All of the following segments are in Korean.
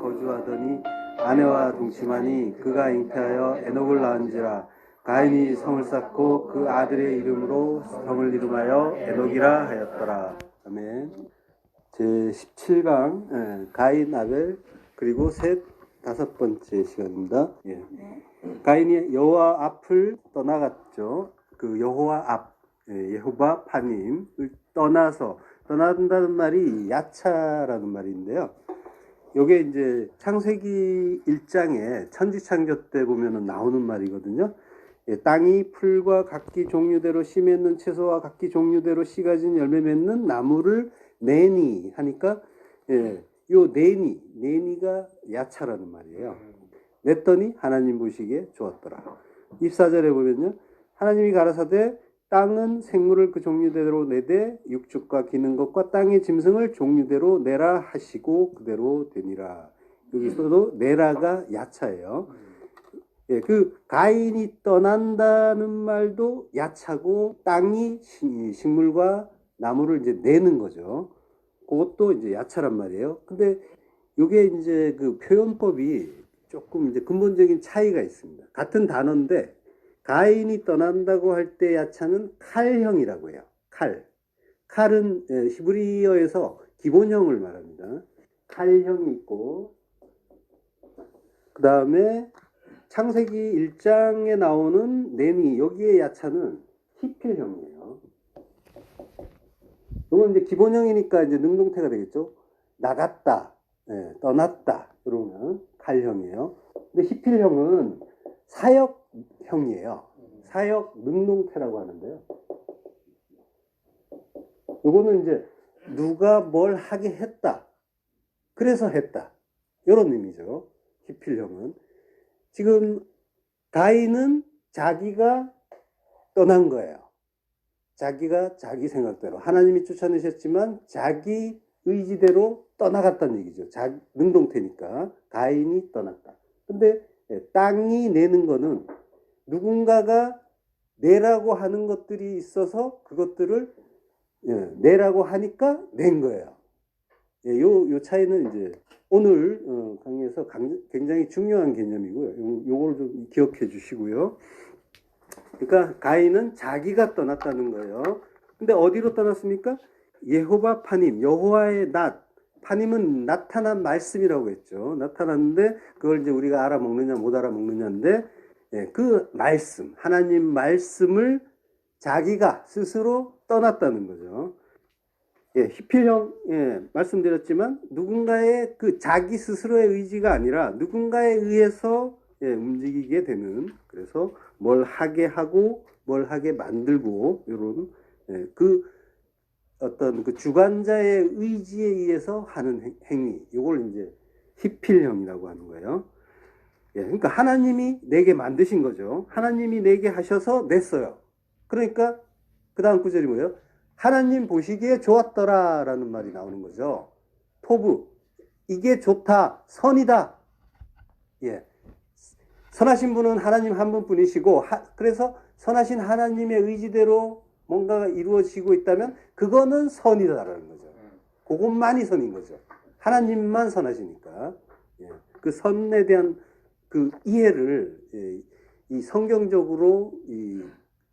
거주하더니 아내와 동침하니 그가 잉태하여 에녹을 낳은지라. 가인이 성을 쌓고 그 아들의 이름으로 성을 이름하여 에녹이라 하였더라. 아멘. 제 17강 가인 아벨 그리고 셋 다섯 번째 시간입니다. 예. 가인이 여호와 앞을 떠나갔죠. 그 여호와 앞, 여호와 파님을 떠난다는 말이 야차라는 말인데요. 요게 이제 창세기 1장에 천지창조 때 보면은 나오는 말이거든요. 예, 땅이 풀과 각기 종류대로 씨 맺는 채소와 각기 종류대로 씨 가진 열매 맺는 나무를 내니 하니까 요 내니가 야차라는 말이에요. 냈더니 하나님 보시기에 좋았더라. 24절에 보면요. 하나님이 가라사대 땅은 생물을 그 종류대로 내되 육축과 기는 것과 땅의 짐승을 종류대로 내라 하시고 그대로 되니라. 여기서도 내라가 야차예요. 예, 그 가인이 떠난다는 말도 야차고 땅이 식물과 나무를 이제 내는 거죠. 그것도 이제 야차란 말이에요. 근데 이게 이제 그 표현법이 조금 이제 근본적인 차이가 있습니다. 같은 단어인데 가인이 떠난다고 할 때 야차는 칼형이라고 해요. 칼은 히브리어에서 기본형을 말합니다. 칼형이 있고 그 다음에 창세기 1장에 나오는 내니 여기에 야차는 히필형이에요. 이건 이제 기본형이니까 이제 능동태가 되겠죠. 나갔다, 떠났다 이러면 칼형이에요. 근데 히필형은 사역형이에요. 사역 능동태라고 하는데요. 이거는 이제 누가 뭘 하게 했다. 그래서 했다. 이런 의미죠. 히필형은. 지금 가인은 자기가 떠난 거예요. 자기가 자기 생각대로. 하나님이 쫓아내셨지만 자기 의지대로 떠나갔다는 얘기죠. 능동태니까. 가인이 떠났다. 근데 땅이 내는 거는 누군가가 내라고 하는 것들이 있어서 그것들을 내라고 하니까 낸 거예요. 요 차이는 이제 오늘 강의에서 굉장히 중요한 개념이고요. 요걸 좀 기억해 주시고요. 그러니까 가인은 자기가 떠났다는 거예요. 근데 어디로 떠났습니까? 여호와 파님, 여호와의 낫. 파님은 나타난 말씀이라고 했죠. 나타났는데 그걸 이제 우리가 알아먹느냐 못 알아먹느냐인데 그 말씀, 하나님 말씀을 자기가 스스로 떠났다는 거죠. 히필형 말씀드렸지만 누군가의 그 자기 스스로의 의지가 아니라 누군가에 의해서 움직이게 되는, 그래서 뭘 하게 하고 뭘 하게 만들고 이런 그 어떤 그 주관자의 의지에 의해서 하는 행위, 이걸 이제 히필형이라고 하는 거예요. 그러니까 하나님이 내게 만드신 거죠. 하나님이 내게 하셔서 냈어요. 그러니까 그 다음 구절이 뭐예요? 하나님 보시기에 좋았더라 라는 말이 나오는 거죠. 토부, 이게 좋다, 선이다. 선하신 분은 하나님 한 분뿐이시고 그래서 선하신 하나님의 의지대로 뭔가가 이루어지고 있다면 그거는 선이다라는 거죠. 그것만이 선인 거죠. 하나님만 선하시니까. 그 선에 대한 그 이해를 이 성경적으로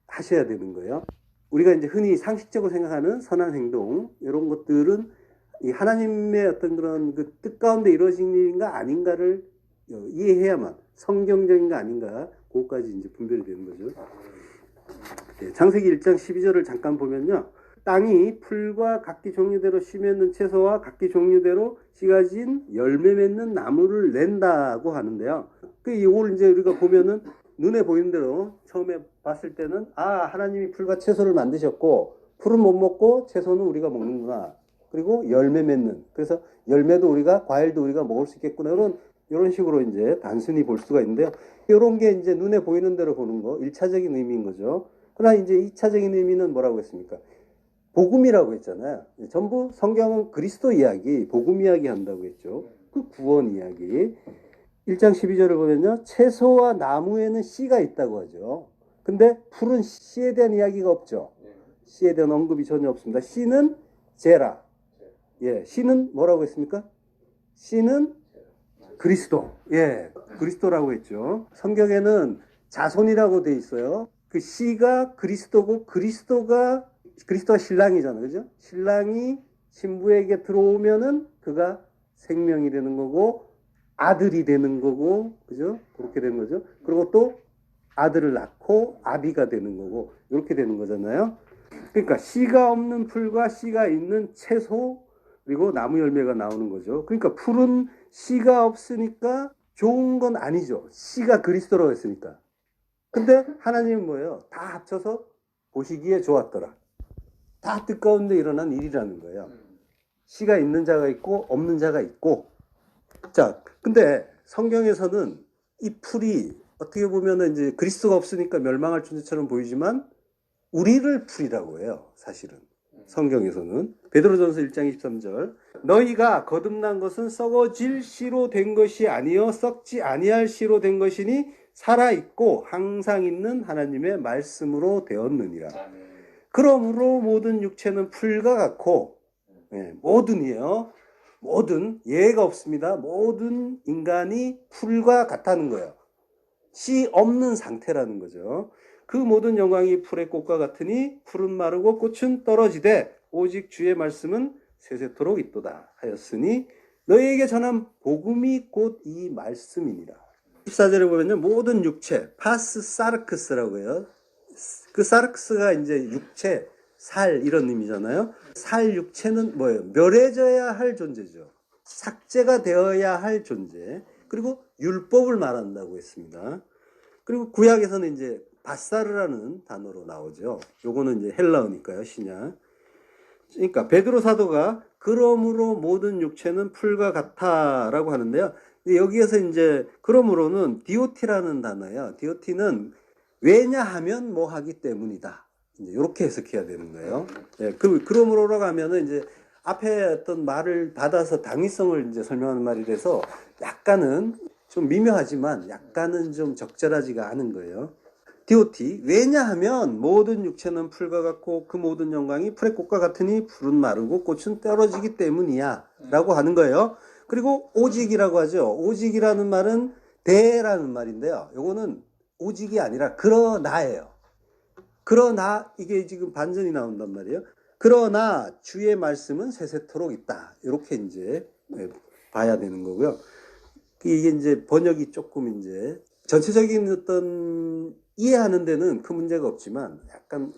하셔야 되는 거예요. 우리가 이제 흔히 상식적으로 생각하는 선한 행동, 이런 것들은 이 하나님의 어떤 그런 그 뜻 가운데 이루어진 일인가 아닌가를 이해해야만, 성경적인가 아닌가, 그것까지 이제 분별이 되는 거죠. 창세기 1장 12절을 잠깐 보면요. 땅이 풀과 각기 종류대로 씨 맺는 채소와 각기 종류대로 씨 가진 열매 맺는 나무를 낸다고 하는데요. 이걸 이제 우리가 보면은 눈에 보이는 대로 처음에 봤을 때는 하나님이 풀과 채소를 만드셨고 풀은 못 먹고 채소는 우리가 먹는구나. 그리고 열매 맺는, 그래서 열매도 우리가, 과일도 우리가 먹을 수 있겠구나. 이런 식으로 이제 단순히 볼 수가 있는데요. 이런 게 이제 눈에 보이는 대로 보는 거, 1차적인 의미인 거죠. 그러나 이제 2차적인 의미는 뭐라고 했습니까? 복음이라고 했잖아요. 전부 성경은 그리스도 이야기, 복음 이야기 한다고 했죠. 그 구원 이야기. 1장 12절을 보면요. 채소와 나무에는 씨가 있다고 하죠. 근데 풀은 씨에 대한 이야기가 없죠. 씨에 대한 언급이 전혀 없습니다. 씨는 제라. 씨는 뭐라고 했습니까? 씨는 그리스도. 예, 그리스도라고 했죠. 성경에는 자손이라고 돼 있어요. 그 씨가 그리스도고 그리스도가 신랑이잖아요. 그죠? 신랑이 신부에게 들어오면은 그가 생명이 되는 거고 아들이 되는 거고 그죠? 그렇게 되는 거죠. 그리고 또 아들을 낳고 아비가 되는 거고 이렇게 되는 거잖아요. 그러니까 씨가 없는 풀과 씨가 있는 채소 그리고 나무 열매가 나오는 거죠. 그러니까 풀은 씨가 없으니까 좋은 건 아니죠. 씨가 그리스도라고 했으니까. 근데 하나님은 뭐예요? 다 합쳐서 보시기에 좋았더라. 다 뜻 가운데 일어난 일이라는 거예요. 씨가 있는 자가 있고 없는 자가 있고. 자, 근데 성경에서는 이 풀이 어떻게 보면은 이제 그리스도가 없으니까 멸망할 존재처럼 보이지만 우리를 풀이라고 해요. 사실은 성경에서는 베드로전서 1장 23절 너희가 거듭난 것은 썩어질 씨로 된 것이 아니요 썩지 아니할 씨로 된 것이니 살아있고 항상 있는 하나님의 말씀으로 되었느니라. 그러므로 모든 육체는 풀과 같고 모든이에요. 모든 예외가 없습니다. 모든 인간이 풀과 같다는 거예요. 씨 없는 상태라는 거죠. 그 모든 영광이 풀의 꽃과 같으니 풀은 마르고 꽃은 떨어지되 오직 주의 말씀은 세세토록 있도다 하였으니 너희에게 전한 복음이 곧 이 말씀이니라. 14절에 보면요. 모든 육체 파스 사르크스라고 해요. 그 사르크스가 이제 육체 살 이런 의미잖아요. 살 육체는 뭐예요? 멸해져야 할 존재죠. 삭제가 되어야 할 존재. 그리고 율법을 말한다고 했습니다. 그리고 구약에서는 이제 바사르라는 단어로 나오죠. 요거는 이제 헬라어니까요, 신약. 그러니까 베드로 사도가 그러므로 모든 육체는 풀과 같아라고 하는데요. 여기에서 이제 그러므로는 디오티라는 단어예요. 디오티는 왜냐하면 뭐 하기 때문이다. 이제 이렇게 해석해야 되는 거예요. 예, 그러므로라고 하면은 이제 앞에 어떤 말을 받아서 당위성을 이제 설명하는 말이라서 약간은 좀 미묘하지만 약간은 좀 적절하지가 않은 거예요. 디오티 왜냐하면 모든 육체는 풀과 같고 그 모든 영광이 풀의 꽃과 같으니 풀은 마르고 꽃은 떨어지기 때문이야 라고 하는 거예요. 그리고 오직이라고 하죠. 오직이라는 말은 대라는 말인데요. 요거는 오직이 아니라 그러나예요. 그러나 이게 지금 반전이 나온단 말이에요. 그러나 주의 말씀은 세세토록 있다. 이렇게 이제 봐야 되는 거고요. 이게 이제 번역이 조금 이제 전체적인 어떤 이해하는 데는 큰 문제가 없지만 약간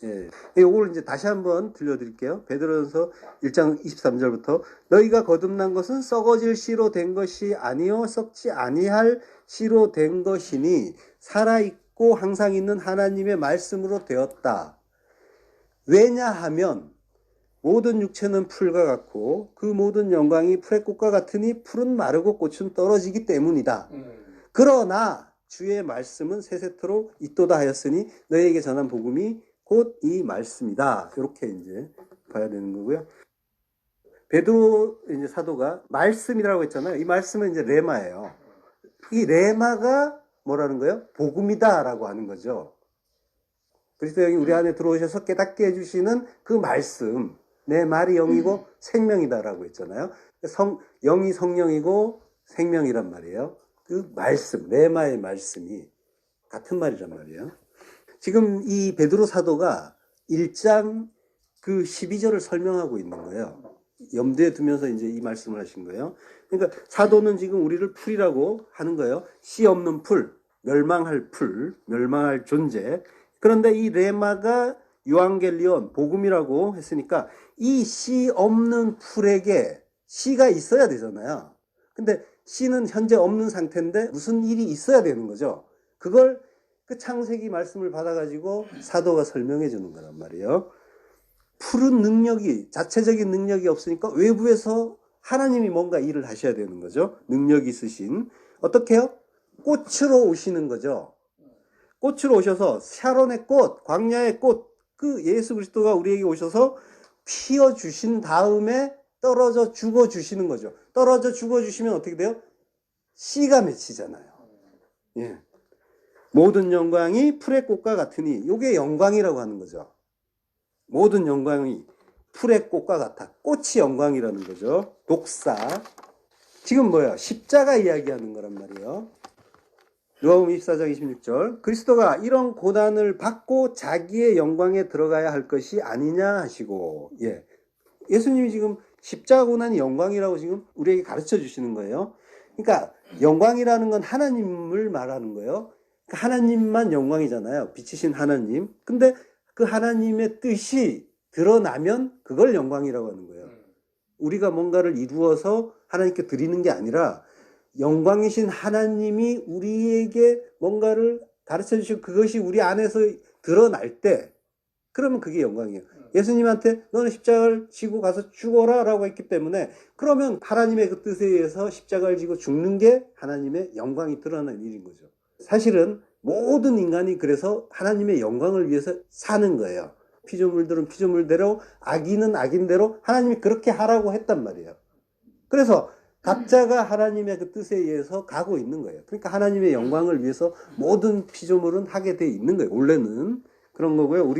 요걸 이제 다시 한번 들려드릴게요. 베드로전서 1장 23절부터 너희가 거듭난 것은 썩어질 씨로 된 것이 아니요 썩지 아니할 씨로 된 것이니 살아있고 항상 있는 하나님의 말씀으로 되었다. 왜냐하면 모든 육체는 풀과 같고 그 모든 영광이 풀의 꽃과 같으니 풀은 마르고 꽃은 떨어지기 때문이다. 그러나 주의 말씀은 세세토록 있도다 하였으니 너희에게 전한 복음이 곧 이 말씀이다. 이렇게 이제 봐야 되는 거고요. 베드로 이제 사도가 말씀이라고 했잖아요. 이 말씀은 이제 레마예요. 이 레마가 뭐라는 거예요? 복음이다라고 하는 거죠. 그리스도 영이 우리 안에 들어오셔서 깨닫게 해주시는 그 말씀. 내 말이 영이고 생명이다라고 했잖아요. 영이 성령이고 생명이란 말이에요. 그 말씀, 레마의 말씀이 같은 말이란 말이에요. 지금 이 베드로 사도가 1장 그 12절을 설명하고 있는 거예요. 염두에 두면서 이제 이 말씀을 하신 거예요. 그러니까 사도는 지금 우리를 풀이라고 하는 거예요. 씨 없는 풀, 멸망할 존재. 그런데 이 레마가 유앙겔리온, 복음이라고 했으니까 이 씨 없는 풀에게 씨가 있어야 되잖아요. 근데 씨는 현재 없는 상태인데 무슨 일이 있어야 되는 거죠. 그걸 그 창세기 말씀을 받아가지고 사도가 설명해 주는 거란 말이에요. 풀은 능력이, 자체적인 능력이 없으니까 외부에서 하나님이 뭔가 일을 하셔야 되는 거죠. 능력이 있으신. 어떻게 해요? 꽃으로 오시는 거죠. 꽃으로 오셔서 샤론의 꽃, 광야의 꽃, 그 예수 그리스도가 우리에게 오셔서 피워주신 다음에 떨어져 죽어주시는 거죠. 떨어져 죽어주시면 어떻게 돼요? 씨가 맺히잖아요. 예. 모든 영광이 풀의 꽃과 같으니 이게 영광이라고 하는 거죠. 모든 영광이 풀의 꽃과 같아. 꽃이 영광이라는 거죠. 독사. 지금 뭐야? 십자가 이야기하는 거란 말이에요. 누가복음 24장 26절. 그리스도가 이런 고난을 받고 자기의 영광에 들어가야 할 것이 아니냐 하시고, 예. 예수님이 지금 십자가 고난이 영광이라고 지금 우리에게 가르쳐 주시는 거예요. 그러니까 영광이라는 건 하나님을 말하는 거예요. 그러니까 하나님만 영광이잖아요. 빛이신 하나님. 근데 그 하나님의 뜻이 드러나면 그걸 영광이라고 하는 거예요. 우리가 뭔가를 이루어서 하나님께 드리는 게 아니라 영광이신 하나님이 우리에게 뭔가를 가르쳐 주시고 그것이 우리 안에서 드러날 때 그러면 그게 영광이에요. 예수님한테 너는 십자가를 지고 가서 죽어라 라고 했기 때문에 그러면 하나님의 그 뜻에 의해서 십자가를 지고 죽는 게 하나님의 영광이 드러나는 일인 거죠. 사실은 모든 인간이 그래서 하나님의 영광을 위해서 사는 거예요. 피조물들은 피조물대로, 악인은 악인대로 하나님이 그렇게 하라고 했단 말이에요. 그래서 각자가 하나님의 그 뜻에 의해서 가고 있는 거예요. 그러니까 하나님의 영광을 위해서 모든 피조물은 하게 돼 있는 거예요. 원래는 그런 거고요.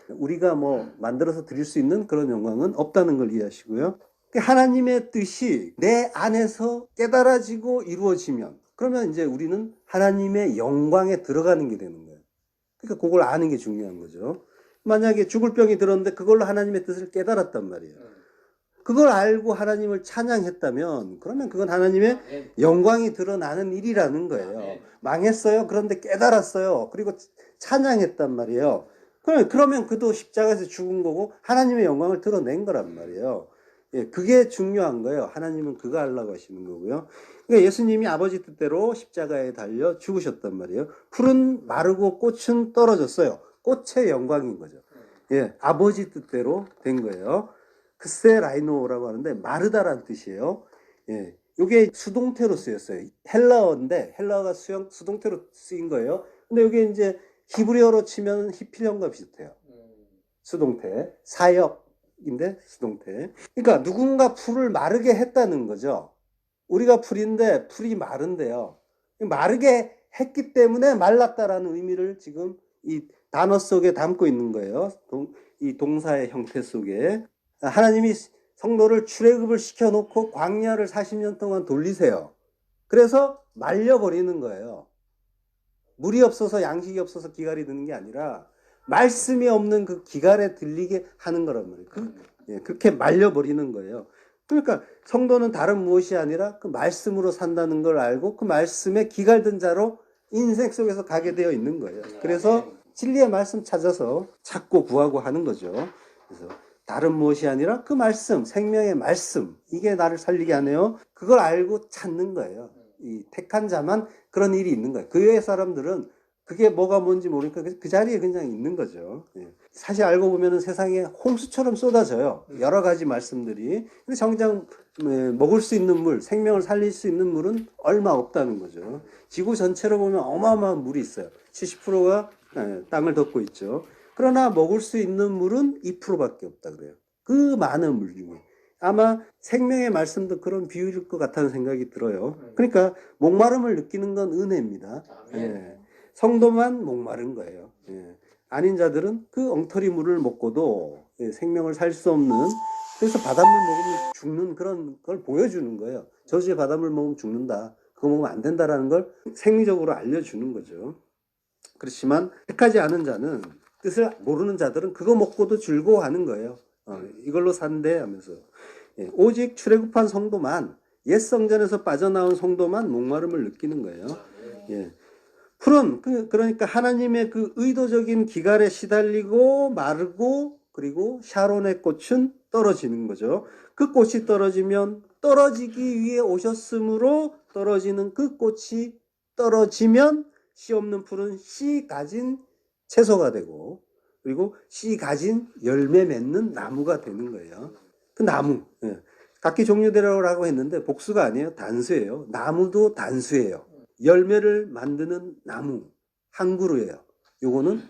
우리가 뭐 만들어서 드릴 수 있는 그런 영광은 없다는 걸 이해하시고요. 하나님의 뜻이 내 안에서 깨달아지고 이루어지면 그러면 이제 우리는 하나님의 영광에 들어가는 게 되는 거예요. 그러니까 그걸 아는 게 중요한 거죠. 만약에 죽을 병이 들었는데 그걸로 하나님의 뜻을 깨달았단 말이에요. 그걸 알고 하나님을 찬양했다면 그러면 그건 하나님의 영광이 드러나는 일이라는 거예요. 망했어요. 그런데 깨달았어요. 그리고 찬양했단 말이에요. 그러면 그도 십자가에서 죽은 거고 하나님의 영광을 드러낸 거란 말이에요. 예, 그게 중요한 거예요. 하나님은 그거 하려고 하시는 거고요. 그러니까 예수님이 아버지 뜻대로 십자가에 달려 죽으셨단 말이에요. 풀은 마르고 꽃은 떨어졌어요. 꽃의 영광인 거죠. 예, 아버지 뜻대로 된 거예요. 크세 라이노라고 하는데 마르다라는 뜻이에요. 예, 이게 수동태로 쓰였어요. 헬라어인데 헬라어가 수동태로 쓰인 거예요. 근데 이게 이제 히브리어로 치면 히필형과 비슷해요. 수동태, 사역인데 수동태. 그러니까 누군가 풀을 마르게 했다는 거죠. 우리가 풀인데 풀이 마른데요. 마르게 했기 때문에 말랐다라는 의미를 지금 이 단어 속에 담고 있는 거예요. 이 동사의 형태 속에. 하나님이 성도를 출애굽을 시켜놓고 광야를 40년 동안 돌리세요. 그래서 말려버리는 거예요. 물이 없어서 양식이 없어서 기갈이 드는 게 아니라 말씀이 없는 그 기갈에 들리게 하는 거란 말이에요. 그렇게 말려버리는 거예요. 그러니까 성도는 다른 무엇이 아니라 그 말씀으로 산다는 걸 알고 그 말씀에 기갈든 자로 인생 속에서 가게 되어 있는 거예요. 그래서 진리의 말씀 찾아서 찾고 구하고 하는 거죠. 그래서 다른 무엇이 아니라 그 말씀, 생명의 말씀, 이게 나를 살리게 하네요. 그걸 알고 찾는 거예요. 이 택한 자만 그런 일이 있는 거예요. 그 외의 사람들은 그게 뭐가 뭔지 모르니까 그 자리에 그냥 있는 거죠. 사실 알고 보면 세상에 홍수처럼 쏟아져요. 여러 가지 말씀들이. 근데 정작 먹을 수 있는 물, 생명을 살릴 수 있는 물은 얼마 없다는 거죠. 지구 전체로 보면 어마어마한 물이 있어요. 70%가 땅을 덮고 있죠. 그러나 먹을 수 있는 물은 2%밖에 없다 그래요. 그 많은 물 중에. 아마 생명의 말씀도 그런 비유일 것 같다는 생각이 들어요. 그러니까 목마름을 느끼는 건 은혜입니다. 예. 성도만 목마른 거예요. 예. 아닌 자들은 그 엉터리 물을 먹고도 생명을 살 수 없는, 그래서 바닷물 먹으면 죽는 그런 걸 보여주는 거예요. 저수지 바닷물 먹으면 죽는다. 그거 먹으면 안 된다라는 걸 생리적으로 알려주는 거죠. 그렇지만 택하지 않은 자는, 뜻을 모르는 자들은 그거 먹고도 즐거워하는 거예요. 이걸로 산대 하면서. 예, 오직 출애굽한 성도만, 옛 성전에서 빠져나온 성도만 목마름을 느끼는 거예요. 예. 풀은 그러니까 하나님의 그 의도적인 기갈에 시달리고 마르고, 그리고 샤론의 꽃은 떨어지는 거죠. 그 꽃이 떨어지면 떨어지기 위해 오셨으므로 떨어지는 그 꽃이 떨어지면 씨 없는 풀은 씨 가진 채소가 되고, 그리고 씨 가진 열매 맺는 나무가 되는 거예요. 그 나무, 예. 각기 종류대로라고 했는데 복수가 아니에요. 단수예요. 나무도 단수예요. 열매를 만드는 나무 한 그루예요. 요거는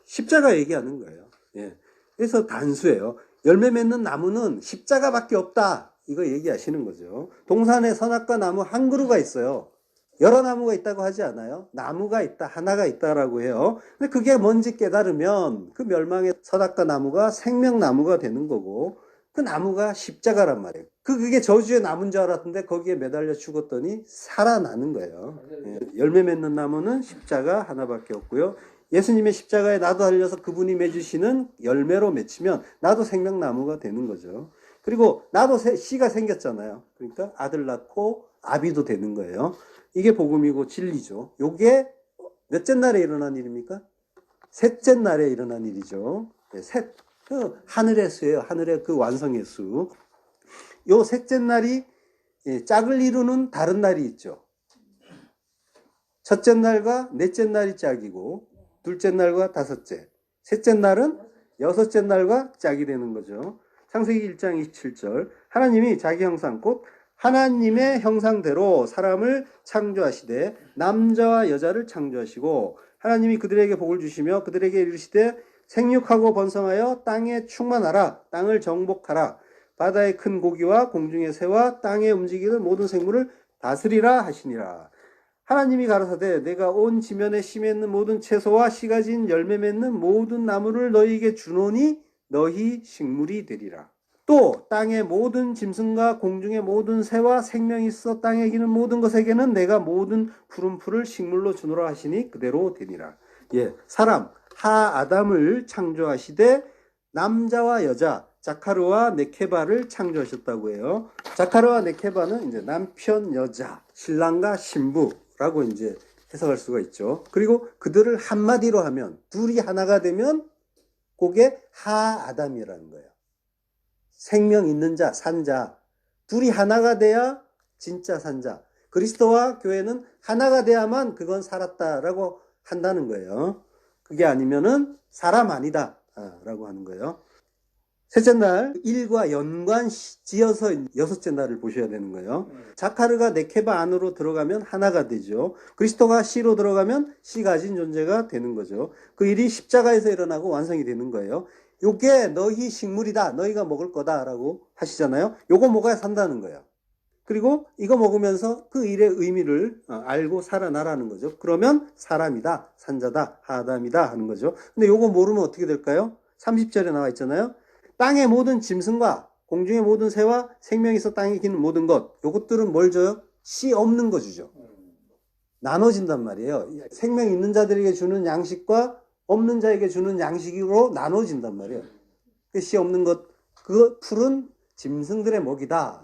십자가 얘기하는 거예요. 예. 그래서 단수예요. 열매 맺는 나무는 십자가밖에 없다, 이거 얘기하시는 거죠. 동산에 선악과 나무 한 그루가 있어요. 여러 나무가 있다고 하지 않아요. 나무가 있다, 하나가 있다라고 해요. 근데 그게 뭔지 깨달으면 그 멸망의 선악과 나무가 생명나무가 되는 거고, 그 나무가 십자가란 말이에요. 그게 저주의 나무인 줄 알았는데 거기에 매달려 죽었더니 살아나는 거예요. 예, 열매 맺는 나무는 십자가 하나밖에 없고요. 예수님의 십자가에 나도 달려서 그분이 맺으시는 열매로 맺히면 나도 생명나무가 되는 거죠. 그리고 나도 씨가 생겼잖아요. 그러니까 아들 낳고 아비도 되는 거예요. 이게 복음이고 진리죠. 요게 몇째 날에 일어난 일입니까? 셋째 날에 일어난 일이죠. 네, 그 하늘의 수예요. 하늘의 그 완성의 수. 요 셋째 날이 짝을 이루는 다른 날이 있죠. 첫째 날과 넷째 날이 짝이고 둘째 날과 다섯째, 셋째 날은 여섯째 날과 짝이 되는 거죠. 창세기 1장 27절 하나님이 자기 형상 곧 하나님의 형상대로 사람을 창조하시되 남자와 여자를 창조하시고 하나님이 그들에게 복을 주시며 그들에게 이르시되 생육하고 번성하여 땅에 충만하라 땅을 정복하라 바다의 큰 고기와 공중의 새와 땅에 움직이는 모든 생물을 다스리라 하시니라. 하나님이 가라사대 내가 온 지면에 심에 있는 모든 채소와 씨 가진 열매 맺는 모든 나무를 너희에게 주노니 너희 식물이 되리라. 또 땅의 모든 짐승과 공중의 모든 새와 생명이 있어 땅에 기는 모든 것에게는 내가 모든 푸른 풀을 식물로 주노라 하시니 그대로 되니라. 예, 사람 하아담을 창조하시되 남자와 여자 자카르와 네케바를 창조하셨다고 해요. 자카르와 네케바는 이제 남편 여자 신랑과 신부라고 이제 해석할 수가 있죠. 그리고 그들을 한마디로 하면 둘이 하나가 되면 그게 하아담이라는 거예요. 생명 있는 자, 산자. 둘이 하나가 돼야 진짜 산자. 그리스도와 교회는 하나가 돼야만 그건 살았다라고 한다는 거예요. 그게 아니면은 사람 아니다 라고 하는 거예요. 셋째 날 일과 연관 지어서 여섯째 날을 보셔야 되는 거예요. 자카르가 네케바 안으로 들어가면 하나가 되죠. 그리스도가 씨로 들어가면 씨 가진 존재가 되는 거죠. 그 일이 십자가에서 일어나고 완성이 되는 거예요. 요게 너희 식물이다. 너희가 먹을 거다라고 하시잖아요. 요거 먹어야 산다는 거예요. 그리고 이거 먹으면서 그 일의 의미를 알고 살아나라는 거죠. 그러면 사람이다, 산자다, 하담이다 하는 거죠. 근데 요거 모르면 어떻게 될까요? 30절에 나와 있잖아요. 땅의 모든 짐승과 공중의 모든 새와 생명이 있어 땅에 기는 모든 것. 요것들은 뭘 줘요? 씨 없는 거 주죠. 나눠진단 말이에요. 생명 있는 자들에게 주는 양식과 없는 자에게 주는 양식으로 나눠진단 말이에요. 그 씨 없는 것, 그 풀은 짐승들의 먹이다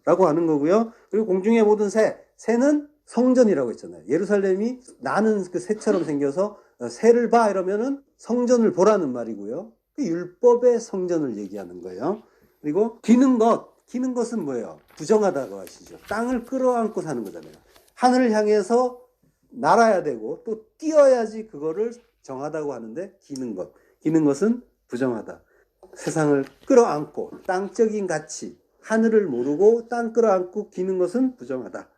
라고 하는 거고요. 그리고 공중의 모든 새는 성전이라고 했잖아요. 예루살렘이 나는 그 새처럼 생겨서 새를 봐 이러면은 성전을 보라는 말이고요. 그 율법의 성전을 얘기하는 거예요. 그리고 기는 것은 뭐예요? 부정하다고 하시죠. 땅을 끌어안고 사는 거잖아요. 하늘을 향해서 날아야 되고 또 뛰어야지 그거를 정하다고 하는데 기는 것은 부정하다. 세상을 끌어안고 땅적인 가치, 하늘을 모르고 땅 끌어안고 기는 것은 부정하다.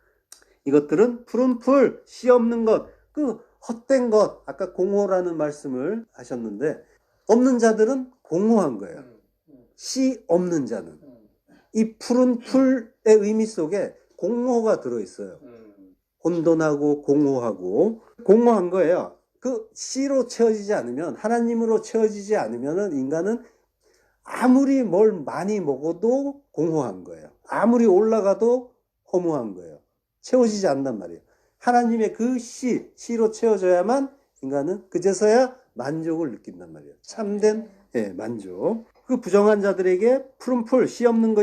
이것들은 푸른 풀, 씨 없는 것, 그 헛된 것, 아까 공허라는 말씀을 하셨는데 없는 자들은 공허한 거예요. 씨 없는 자는. 이 푸른 풀의 의미 속에 공허가 들어있어요. 혼돈하고 공허한 거예요. 그 씨로 채워지지 않으면, 하나님으로 채워지지 않으면 인간은 아무리 뭘 많이 먹어도 공허한 거예요. 아무리 올라가도 허무한 거예요. 채워지지 않단 말이에요. 하나님의 그 씨로 채워져야만 인간은 그제서야 만족을 느낀단 말이에요. 참된 만족. 그 부정한 자들에게 푸른 풀, 씨 없는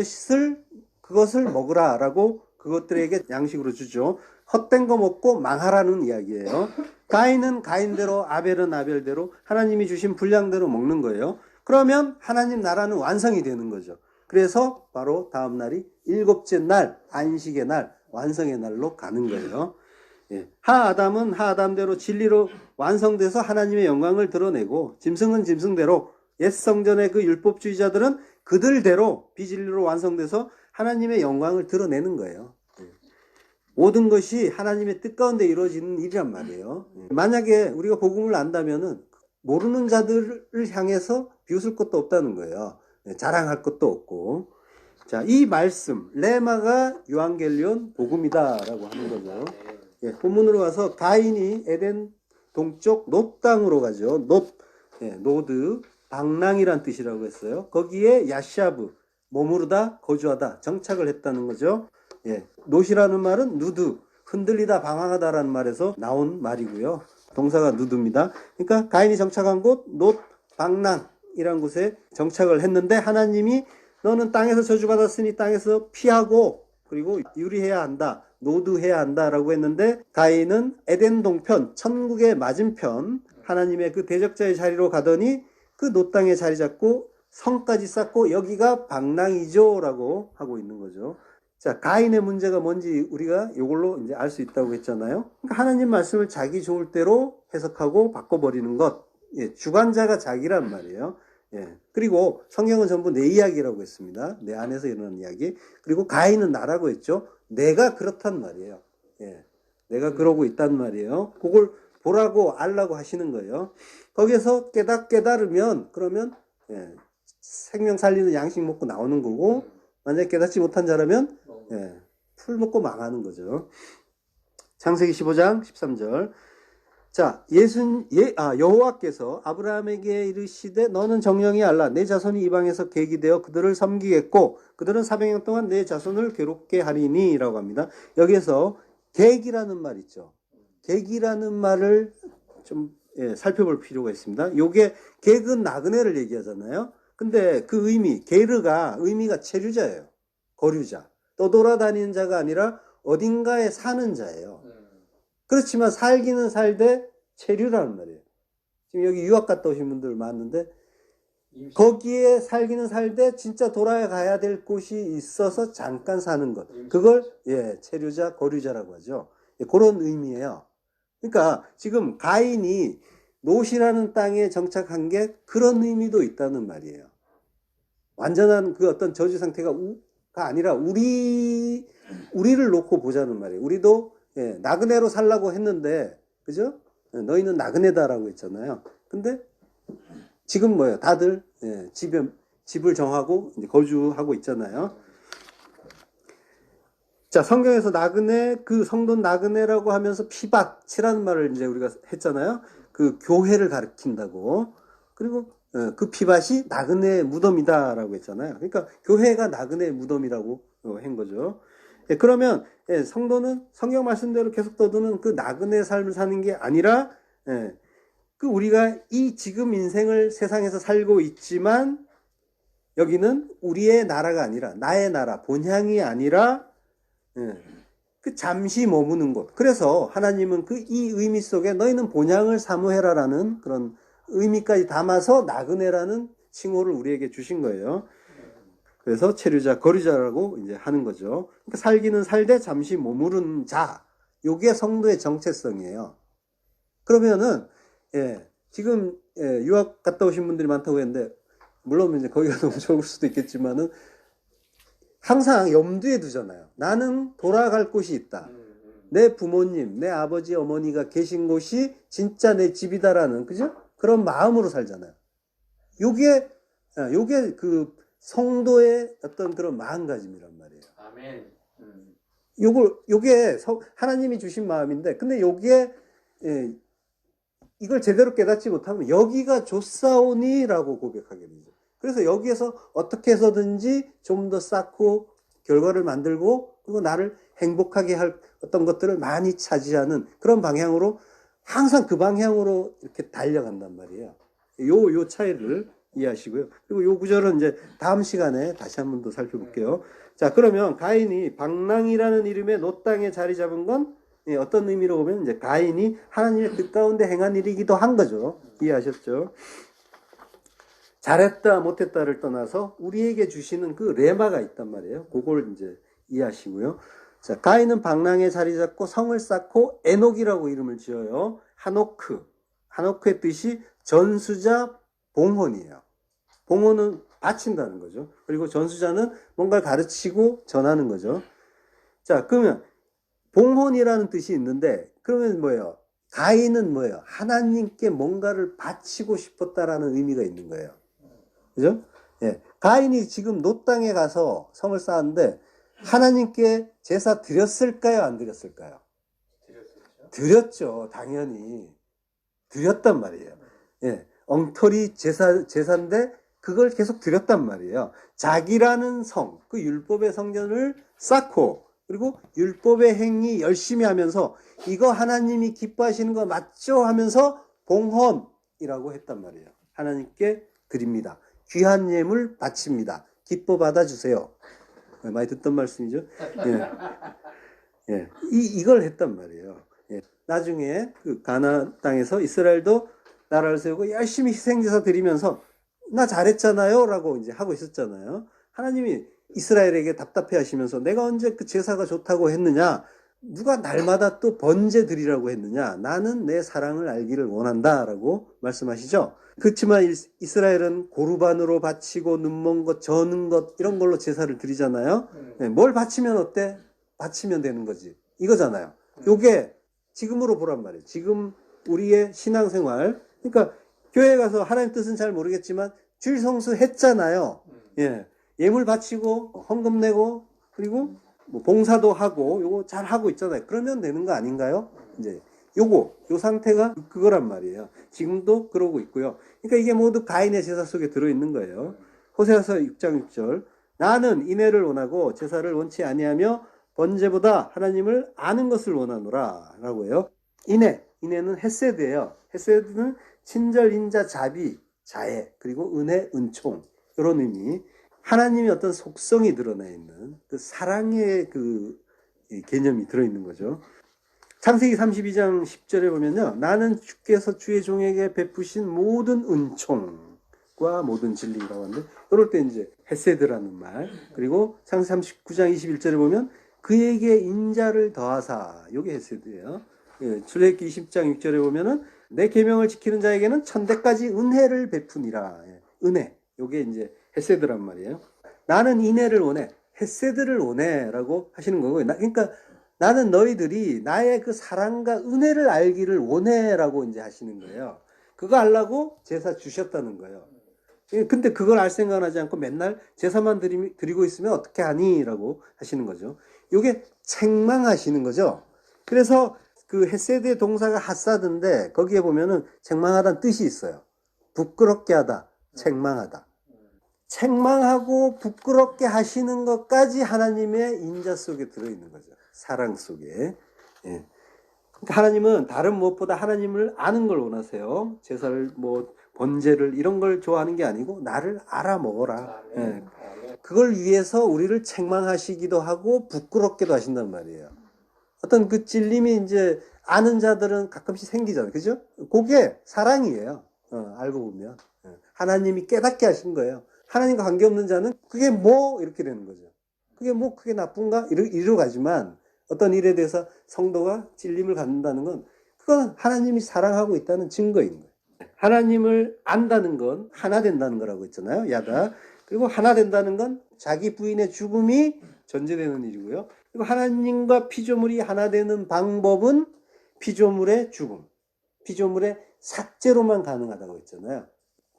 그것을 먹으라 라고 그것들에게 양식으로 주죠. 헛된 거 먹고 망하라는 이야기예요. 가인은 가인대로, 아벨은 아벨대로 하나님이 주신 분량대로 먹는 거예요. 그러면 하나님 나라는 완성이 되는 거죠. 그래서 바로 다음 날이 일곱째 날, 안식의 날, 완성의 날로 가는 거예요. 하아담은 하아담대로 진리로 완성돼서 하나님의 영광을 드러내고, 짐승은 짐승대로, 옛 성전의 그 율법주의자들은 그들대로 비진리로 완성돼서 하나님의 영광을 드러내는 거예요. 모든 것이 하나님의 뜻 가운데 이루어지는 일이란 말이에요. 만약에 우리가 복음을 안다면은 모르는 자들을 향해서 비웃을 것도 없다는 거예요. 자랑할 것도 없고. 자, 이 말씀, 레마가 유앙겔리온 복음이다라고 하는 거죠. 본문으로 가서 가인이 에덴 동쪽 놋 땅으로 가죠. 노드, 방랑이란 뜻이라고 했어요. 거기에 야샤브, 머무르다, 거주하다, 정착을 했다는 거죠. 예. 놋이라는 말은 누드, 흔들리다, 방황하다라는 말에서 나온 말이고요. 동사가 누드입니다. 그러니까 가인이 정착한 곳, 놋, 방랑이라는 곳에 정착을 했는데 하나님이 너는 땅에서 저주받았으니 땅에서 피하고 그리고 유리해야 한다, 노드해야 한다라고 했는데 가인은 에덴 동편, 천국의 맞은편 하나님의 그 대적자의 자리로 가더니 그 놋 땅에 자리 잡고 성까지 쌓고 여기가 방랑이죠 라고 하고 있는 거죠. 자, 가인의 문제가 뭔지 우리가 이걸로 이제 알 수 있다고 했잖아요. 그러니까 하나님 말씀을 자기 좋을 대로 해석하고 바꿔버리는 것. 예, 주관자가 자기란 말이에요. 예. 그리고 성경은 전부 내 이야기라고 했습니다. 내 안에서 일어나는 이야기. 그리고 가인은 나라고 했죠. 내가 그렇단 말이에요. 예. 내가 그러고 있단 말이에요. 그걸 보라고 알라고 하시는 거예요. 거기에서 깨달으면 그러면 예, 생명 살리는 양식 먹고 나오는 거고 만약에 깨닫지 못한 자라면 예, 풀 먹고 망하는 거죠. 창세기 15장 13절. 자, 여호와께서 아브라함에게 이르시되 너는 정령이 알라 내 자손이 이방에서 계기되어 그들을 섬기겠고 그들은 400년 동안 내 자손을 괴롭게 하리니 라고 합니다. 여기에서 계기라는 말 있죠. 계기라는 말을 좀 살펴볼 필요가 있습니다. 요게 객은 나그네를 얘기하잖아요. 근데 그 게르가 의미가 체류자예요. 거류자. 떠돌아다니는 자가 아니라 어딘가에 사는 자예요. 그렇지만 살기는 살되 체류라는 말이에요. 지금 여기 유학 갔다 오신 분들 많은데 거기에 살기는 살되 진짜 돌아가야 될 곳이 있어서 잠깐 사는 것. 그걸 체류자, 거류자라고 하죠. 그런 의미예요. 그러니까 지금 가인이 놋이라는 땅에 정착한 게 그런 의미도 있다는 말이에요. 완전한 그 어떤 저주 상태가 아니라 우리를 놓고 보자는 말이에요. 우리도 나그네로 살라고 했는데, 그죠? 너희는 나그네다라고 했잖아요. 근데 지금 뭐예요? 다들 집을 정하고 이제 거주하고 있잖아요. 자, 성경에서 나그네, 그 성돈 나그네라고 하면서 피밭이라는 말을 이제 우리가 했잖아요. 그 교회를 가리킨다고. 그리고 그 피밭이 나그네의 무덤이다라고 했잖아요. 그러니까 교회가 나그네의 무덤이라고 한 거죠. 그러면 성도는 성경 말씀대로 계속 떠드는 그 나그네 삶을 사는 게 아니라 그 우리가 이 지금 인생을 세상에서 살고 있지만 여기는 우리의 나라가 아니라 나의 나라, 본향이 아니라 그 잠시 머무는 곳. 그래서 하나님은 그 이 의미 속에 너희는 본향을 사모해라라는 그런 의미까지 담아서 나그네라는 칭호를 우리에게 주신 거예요. 그래서 체류자, 거류자라고 이제 하는 거죠. 그러니까 살기는 살되 잠시 머무른 자. 요게 성도의 정체성이에요. 그러면은 지금 유학 갔다 오신 분들이 많다고 했는데 물론 이제 거기가 너무 좋을 수도 있겠지만은 항상 염두에 두잖아요. 나는 돌아갈 곳이 있다. 내 부모님, 내 아버지, 어머니가 계신 곳이 진짜 내 집이다라는, 그죠? 그런 마음으로 살잖아요. 요게 그 성도의 어떤 그런 마음가짐이란 말이에요. 아멘. 요게 하나님이 주신 마음인데, 근데 요게, 이걸 제대로 깨닫지 못하면 여기가 좋사오니라고 고백하게 되죠. 그래서 여기에서 어떻게 해서든지 좀 더 쌓고 결과를 만들고 그리고 나를 행복하게 할 어떤 것들을 많이 차지하는 그런 방향으로 항상 그 방향으로 이렇게 달려간단 말이에요. 요 차이를 이해하시고요. 그리고 요 구절은 이제 다음 시간에 다시 한 번 더 살펴볼게요. 자, 그러면 가인이 방랑이라는 이름의 놋 땅에 자리 잡은 건 어떤 의미로 보면 이제 가인이 하나님의 뜻 가운데 행한 일이기도 한 거죠. 이해하셨죠? 잘했다 못했다를 떠나서 우리에게 주시는 그 레마가 있단 말이에요. 그걸 이제 이해하시고요. 자, 가인은 방랑에 자리 잡고 성을 쌓고 에녹이라고 이름을 지어요. 하노크의 뜻이 전수자 봉헌이에요. 봉헌은 바친다는 거죠. 그리고 전수자는 뭔가를 가르치고 전하는 거죠. 자, 그러면 봉헌이라는 뜻이 있는데 그러면 뭐예요? 가인은 뭐예요? 하나님께 뭔가를 바치고 싶었다라는 의미가 있는 거예요. 그죠? 가인이 지금 놋 땅에 가서 성을 쌓았는데 하나님께 제사 드렸을까요? 안 드렸을까요? 드렸죠. 당연히. 드렸단 말이에요. 엉터리 제사인데 그걸 계속 드렸단 말이에요. 자기라는 성, 그 율법의 성전을 쌓고 그리고 율법의 행위 열심히 하면서 이거 하나님이 기뻐하시는 거 맞죠? 하면서 봉헌이라고 했단 말이에요. 하나님께 드립니다. 귀한 예물 바칩니다. 기뻐 받아주세요. 많이 듣던 말씀이죠. 예. 예. 이걸 했단 말이에요. 예. 나중에 그 가나안 땅에서 이스라엘도 나라를 세우고 열심히 희생제사 드리면서 나 잘했잖아요 라고 이제 하고 있었잖아요. 하나님이 이스라엘에게 답답해 하시면서 내가 언제 그 제사가 좋다고 했느냐? 누가 날마다 또 번제 드리라고 했느냐? 나는 내 사랑을 알기를 원한다 라고 말씀하시죠. 그렇지만 이스라엘은 고르반으로 바치고 눈먼 것, 저는 것 이런 걸로 제사를 드리잖아요. 네, 뭘 바치면 어때? 바치면 되는 거지. 이거잖아요. 요게 지금으로 보란 말이에요. 지금 우리의 신앙생활. 그러니까 교회 가서 하나님 뜻은 잘 모르겠지만 주일 성수 했잖아요. 예. 예물 바치고 헌금 내고 그리고 뭐 봉사도 하고 요거 잘 하고 있잖아요. 그러면 되는 거 아닌가요? 이제 요 상태가 그거란 말이에요. 지금도 그러고 있고요. 그러니까 이게 모두 가인의 제사 속에 들어있는 거예요. 호세아서 6장 6절. 나는 인애를 원하고 제사를 원치 아니하며 번제보다 하나님을 아는 것을 원하노라 라고 해요. 인애는 헤세드예요. 헤세드는 친절, 인자, 자비, 자애, 그리고 은혜, 은총 이런 의미. 하나님의 어떤 속성이 드러나 있는 그 사랑의 그 개념이 들어있는 거죠. 창세기 32장 10절에 보면요. 나는 주께서 주의 종에게 베푸신 모든 은총과 모든 진리라고 하는데 그럴 때 이제 헤세드라는 말. 그리고 창세기 39장 21절에 보면 그에게 인자를 더하사. 요게 헤세드예요. 예, 출애굽기 20장 6절에 보면은 내 계명을 지키는 자에게는 천대까지 은혜를 베푸니라. 예, 은혜. 요게 이제 헤세드란 말이에요. 나는 인애를 원해. 헤세드를 원해라고 하시는 거고요. 그러니까 나는 너희들이 나의 그 사랑과 은혜를 알기를 원해라고 이제 하시는 거예요. 그거 알라고 제사 주셨다는 거예요. 근데 그걸 알 생각은 하지 않고 맨날 제사만 드리고 있으면 어떻게 하니? 라고 하시는 거죠. 이게 책망하시는 거죠. 그래서 그 헤세드의 동사가 핫사드인데 거기에 보면은 책망하다는 뜻이 있어요. 부끄럽게 하다, 책망하다. 책망하고 부끄럽게 하시는 것까지 하나님의 인자 속에 들어있는 거죠. 사랑 속에. 예. 하나님은 다른 무엇보다 하나님을 아는 걸 원하세요. 제사를 뭐 번제를 이런 걸 좋아하는 게 아니고 나를 알아먹어라. 예. 그걸 위해서 우리를 책망하시기도 하고 부끄럽게도 하신단 말이에요. 어떤 그 찔림이 이제 아는 자들은 가끔씩 생기잖아요. 그죠? 그게 사랑이에요. 알고 보면. 하나님이 깨닫게 하신 거예요. 하나님과 관계없는 자는 그게 뭐 이렇게 되는 거죠. 그게 뭐 그게 나쁜가? 이리로 가지만 어떤 일에 대해서 성도가 찔림을 갖는다는 건 그건 하나님이 사랑하고 있다는 증거인 거예요. 하나님을 안다는 건 하나 된다는 거라고 했잖아요. 야다. 그리고 하나 된다는 건 자기 부인의 죽음이 전제되는 일이고요. 그리고 하나님과 피조물이 하나 되는 방법은 피조물의 죽음, 피조물의 삭제로만 가능하다고 했잖아요.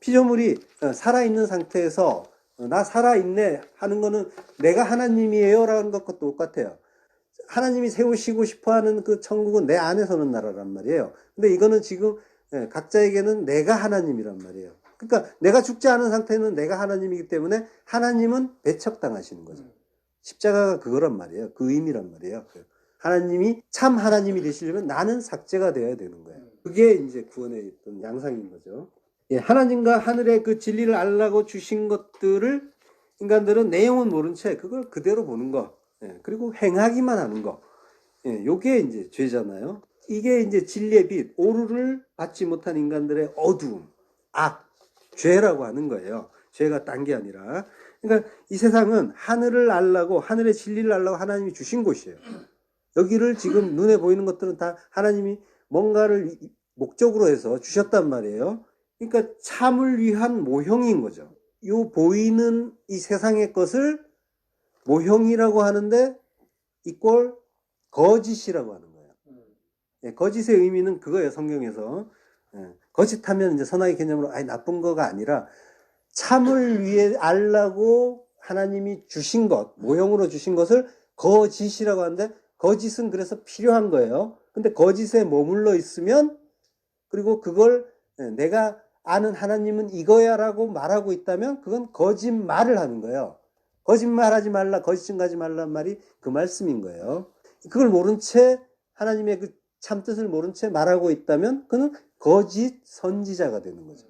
피조물이 살아있는 상태에서 나 살아있네 하는 거는 내가 하나님이에요 라는 것과 똑같아요. 하나님이 세우시고 싶어하는 그 천국은 내 안에 서는 나라란 말이에요. 근데 이거는 지금 각자에게는 내가 하나님이란 말이에요. 그러니까 내가 죽지 않은 상태는 내가 하나님이기 때문에 하나님은 배척당하시는 거죠. 십자가가 그거란 말이에요. 그 의미란 말이에요. 하나님이 참 하나님이 되시려면 나는 삭제가 되어야 되는 거예요. 그게 이제 구원의 어떤 양상인 거죠. 예, 하나님과 하늘의 그 진리를 알라고 주신 것들을 인간들은 내용은 모른 채 그걸 그대로 보는 거. 예, 그리고 행하기만 하는 거. 예, 요게 이제 죄잖아요. 이게 이제 진리의 빛, 오류를 받지 못한 인간들의 어두움, 악, 죄라고 하는 거예요. 죄가 딴 게 아니라. 그러니까 이 세상은 하늘을 알라고, 하늘의 진리를 알라고 하나님이 주신 곳이에요. 여기를 지금 눈에 보이는 것들은 다 하나님이 뭔가를 목적으로 해서 주셨단 말이에요. 그러니까 참을 위한 모형인 거죠. 요 보이는 이 세상의 것을 모형이라고 하는데 이꼴 거짓이라고 하는 거예요. 예, 거짓의 의미는 그거예요. 성경에서. 예, 거짓하면 이제 선악의 개념으로 아니 나쁜 거가 아니라 참을 위해 알라고 하나님이 주신 것, 모형으로 주신 것을 거짓이라고 하는데 거짓은 그래서 필요한 거예요. 근데 거짓에 머물러 있으면 그리고 그걸 내가 아는 하나님은 이거야라고 말하고 있다면 그건 거짓말을 하는 거예요. 거짓말하지 말라, 거짓 증가하지 말라는 말이 그 말씀인 거예요. 그걸 모른 채 하나님의 그 참 뜻을 모른 채 말하고 있다면 그는 거짓 선지자가 되는 거죠.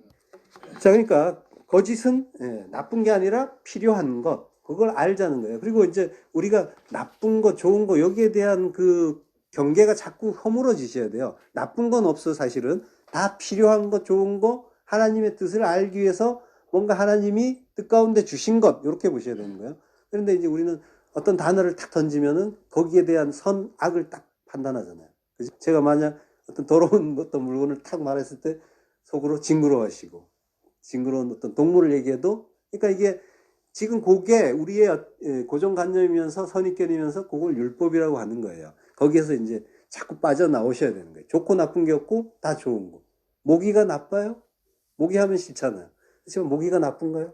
자, 그러니까 거짓은 나쁜 게 아니라 필요한 것, 그걸 알자는 거예요. 그리고 이제 우리가 나쁜 거, 좋은 거 여기에 대한 그 경계가 자꾸 허물어지셔야 돼요. 나쁜 건 없어. 사실은 다 필요한 거, 좋은 거, 하나님의 뜻을 알기 위해서 뭔가 하나님이 뜻 가운데 주신 것, 이렇게 보셔야 되는 거예요. 그런데 이제 우리는 어떤 단어를 탁 던지면은 거기에 대한 선, 악을 딱 판단하잖아요. 그죠? 제가 만약 어떤 더러운 어떤 물건을 탁 말했을 때 속으로 징그러워하시고, 징그러운 어떤 동물을 얘기해도, 그러니까 이게 지금 그게 우리의 고정관념이면서 선입견이면서 그걸 율법이라고 하는 거예요. 거기에서 이제 자꾸 빠져나오셔야 되는 거예요. 좋고 나쁜 게 없고 다 좋은 거. 모기가 나빠요? 모기 하면 싫잖아요. 그렇지만 모기가 나쁜가요?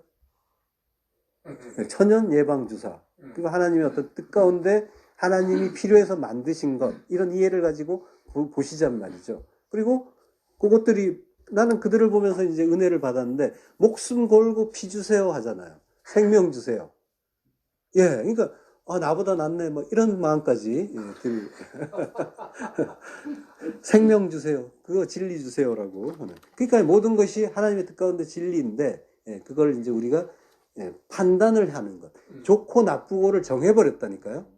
천연 예방주사. 그리고 하나님의 어떤 뜻 가운데 하나님이 필요해서 만드신 것, 이런 이해를 가지고 보시잔 말이죠. 그리고 그것들이, 나는 그들을 보면서 이제 은혜를 받았는데, 목숨 걸고 피 주세요 하잖아요. 생명 주세요. 예, 그러니까 나보다 낫네, 뭐 이런 마음까지 생명 주세요. 그거 진리 주세요라고 하는. 그러니까 모든 것이 하나님의 뜻 가운데 진리인데, 그걸 이제 우리가 판단을 하는 것, 좋고 나쁘고를 정해버렸다니까요.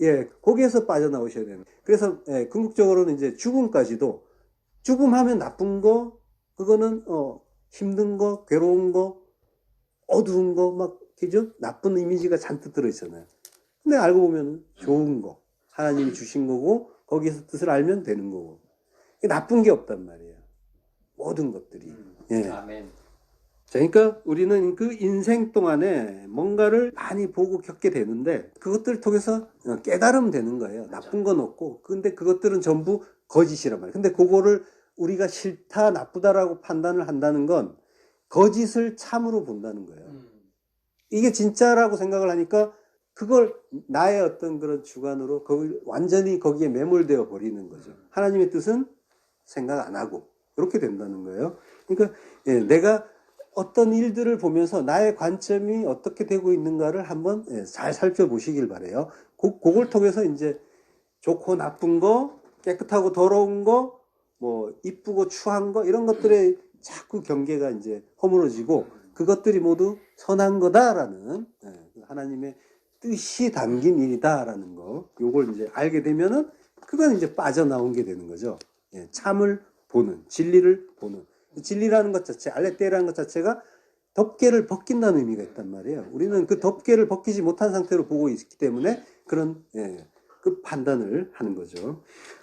예, 거기에서 빠져나오셔야 되는. 그래서 궁극적으로는 이제 죽음까지도, 죽음하면 나쁜 거, 그거는 힘든 거, 괴로운 거, 어두운 거, 막 그죠? 나쁜 이미지가 잔뜩 들어있잖아요. 근데 알고 보면 좋은 거, 하나님이 주신 거고, 거기에서 뜻을 알면 되는 거고, 나쁜 게 없단 말이에요. 모든 것들이. 예. 아멘. 자, 그러니까 우리는 그 인생 동안에 뭔가를 많이 보고 겪게 되는데, 그것들을 통해서 깨달으면 되는 거예요. 나쁜 건 없고. 근데 그것들은 전부 거짓이란 말이에요. 근데 그거를 우리가 싫다, 나쁘다라고 판단을 한다는 건 거짓을 참으로 본다는 거예요. 이게 진짜라고 생각을 하니까 그걸 나의 어떤 그런 주관으로 완전히 거기에 매몰되어 버리는 거죠. 하나님의 뜻은 생각 안 하고 그렇게 된다는 거예요. 그러니까 내가 어떤 일들을 보면서 나의 관점이 어떻게 되고 있는가를 한번 잘 살펴보시길 바래요. 그걸 통해서 이제 좋고 나쁜 거, 깨끗하고 더러운 거, 뭐 이쁘고 추한 거, 이런 것들에 자꾸 경계가 이제 허물어지고 그것들이 모두 선한 거다라는 하나님의 뜻이 담긴 일이다라는 거, 요걸 이제 알게 되면은 그건 이제 빠져나온 게 되는 거죠. 참을 보는, 진리를 보는. 진리라는 것 자체, 알레테라는 것 자체가 덮개를 벗긴다는 의미가 있단 말이에요. 우리는 그 덮개를 벗기지 못한 상태로 보고 있기 때문에 그런 그 판단을 하는 거죠.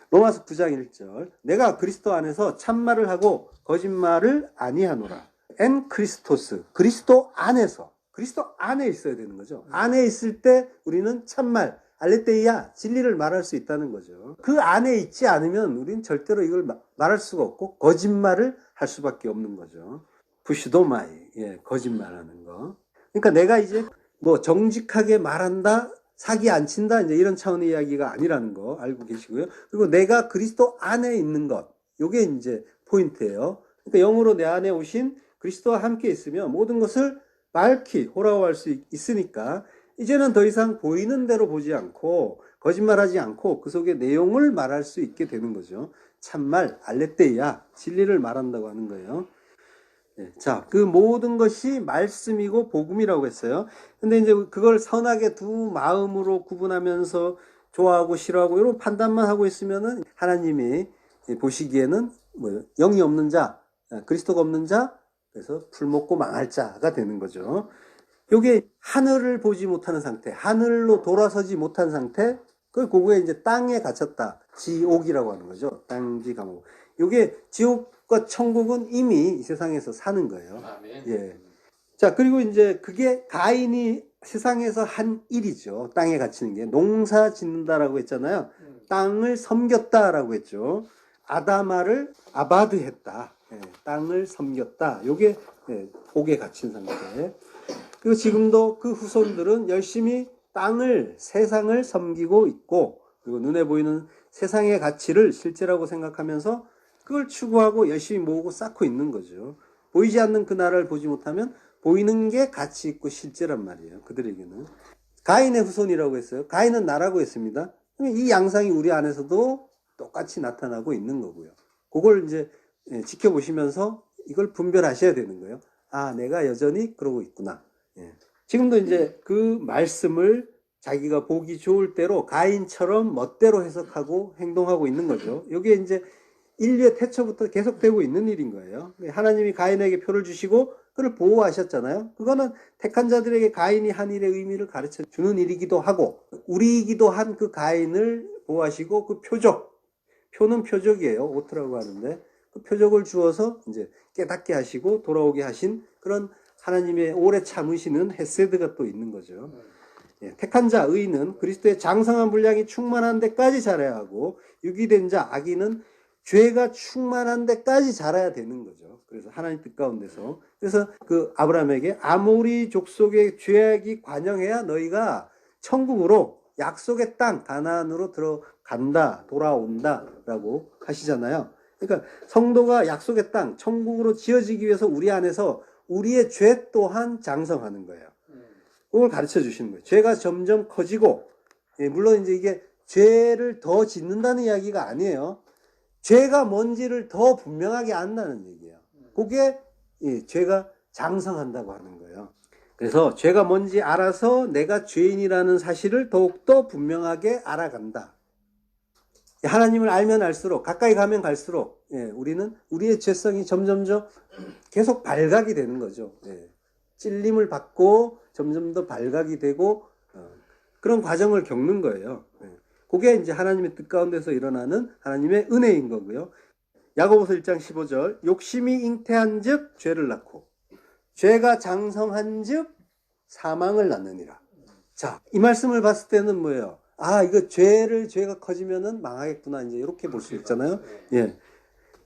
로마서 9장 1절. 내가 그리스도 안에서 참말을 하고 거짓말을 아니하노라. 엔 크리스토스. 그리스도 안에서. 그리스도 안에 있어야 되는 거죠. 안에 있을 때 우리는 참말, 알레테이아, 진리를 말할 수 있다는 거죠. 그 안에 있지 않으면 우리는 절대로 이걸 말할 수가 없고 거짓말을 할 수밖에 없는 거죠. 부시도마이, 거짓말하는 거. 그러니까 내가 이제 뭐 정직하게 말한다, 사기 안 친다, 이제 이런 차원의 이야기가 아니라는 거 알고 계시고요. 그리고 내가 그리스도 안에 있는 것, 요게 이제 포인트예요. 그러니까 영으로 내 안에 오신 그리스도와 함께 있으면 모든 것을 밝히 호라호할 수 있으니까 이제는 더 이상 보이는 대로 보지 않고 거짓말하지 않고 그 속의 내용을 말할 수 있게 되는 거죠. 참말, 알레테이아, 진리를 말한다고 하는 거예요. 자, 그 모든 것이 말씀이고 복음이라고 했어요. 근데 이제 그걸 선하게 두 마음으로 구분하면서 좋아하고 싫어하고 이런 판단만 하고 있으면은 하나님이 보시기에는 뭐 영이 없는 자, 그리스도가 없는 자, 그래서 풀 먹고 망할 자가 되는 거죠. 요게 하늘을 보지 못하는 상태, 하늘로 돌아서지 못한 상태, 그거에 이제 땅에 갇혔다. 지옥이라고 하는 거죠. 땅지 감옥. 요게 지옥과 천국은 이미 이 세상에서 사는 거예요. 아멘. 예. 자, 그리고 이제 그게 가인이 세상에서 한 일이죠. 땅에 갇히는 게. 농사 짓는다라고 했잖아요. 땅을 섬겼다라고 했죠. 아다마를 아바드 했다. 땅을 섬겼다. 요게 옥에 갇힌 상태. 그리고 지금도 그 후손들은 열심히 땅을, 세상을 섬기고 있고, 그리고 눈에 보이는 세상의 가치를 실제라고 생각하면서 그걸 추구하고 열심히 모으고 쌓고 있는 거죠. 보이지 않는 그 나라를 보지 못하면 보이는 게 가치 있고 실제란 말이에요. 그들에게는. 가인의 후손이라고 했어요. 가인은 나라고 했습니다. 이 양상이 우리 안에서도 똑같이 나타나고 있는 거고요. 그걸 이제 지켜보시면서 이걸 분별하셔야 되는 거예요. 아, 내가 여전히 그러고 있구나. 지금도 이제 그 말씀을 자기가 보기 좋을 대로 가인처럼 멋대로 해석하고 행동하고 있는 거죠. 이게 이제 인류의 태초부터 계속되고 있는 일인 거예요. 하나님이 가인에게 표를 주시고 그를 보호하셨잖아요. 그거는 택한 자들에게 가인이 한 일의 의미를 가르쳐 주는 일이기도 하고, 우리이기도 한 그 가인을 보호하시고 그 표는 표적이에요. 오트라고 하는데 그 표적을 주어서 이제 깨닫게 하시고 돌아오게 하신 그런 하나님의 오래 참으시는 헤세드가 또 있는 거죠. 택한 자 의인은 그리스도의 장성한 분량이 충만한 데까지 자라야 하고, 유기된 자 악인은 죄가 충만한 데까지 자라야 되는 거죠. 그래서 하나님 뜻 가운데서. 그래서 그 아브라함에게 아모리 족속의 죄악이 관영해야 너희가 천국으로 약속의 땅 가나안으로 들어간다, 돌아온다라고 하시잖아요. 그러니까 성도가 약속의 땅 천국으로 지어지기 위해서 우리 안에서 우리의 죄 또한 장성하는 거예요. 그걸 가르쳐 주시는 거예요. 죄가 점점 커지고, 물론 이제 이게 죄를 더 짓는다는 이야기가 아니에요. 죄가 뭔지를 더 분명하게 안다는 얘기예요. 그게 죄가 장성한다고 하는 거예요. 그래서 죄가 뭔지 알아서 내가 죄인이라는 사실을 더욱더 분명하게 알아간다. 하나님을 알면 알수록, 가까이 가면 갈수록 우리는 우리의 죄성이 점점점 계속 발각이 되는 거죠. 찔림을 받고 점점 더 발각이 되고 그런 과정을 겪는 거예요. 그게 이제 하나님의 뜻 가운데서 일어나는 하나님의 은혜인 거고요. 야고보서 1장 15절, 욕심이 잉태한 즉 죄를 낳고 죄가 장성한 즉 사망을 낳느니라. 자, 이 말씀을 봤을 때는 뭐예요? 아, 이거 죄가 커지면은 망하겠구나. 이제 이렇게 볼 수 있잖아요.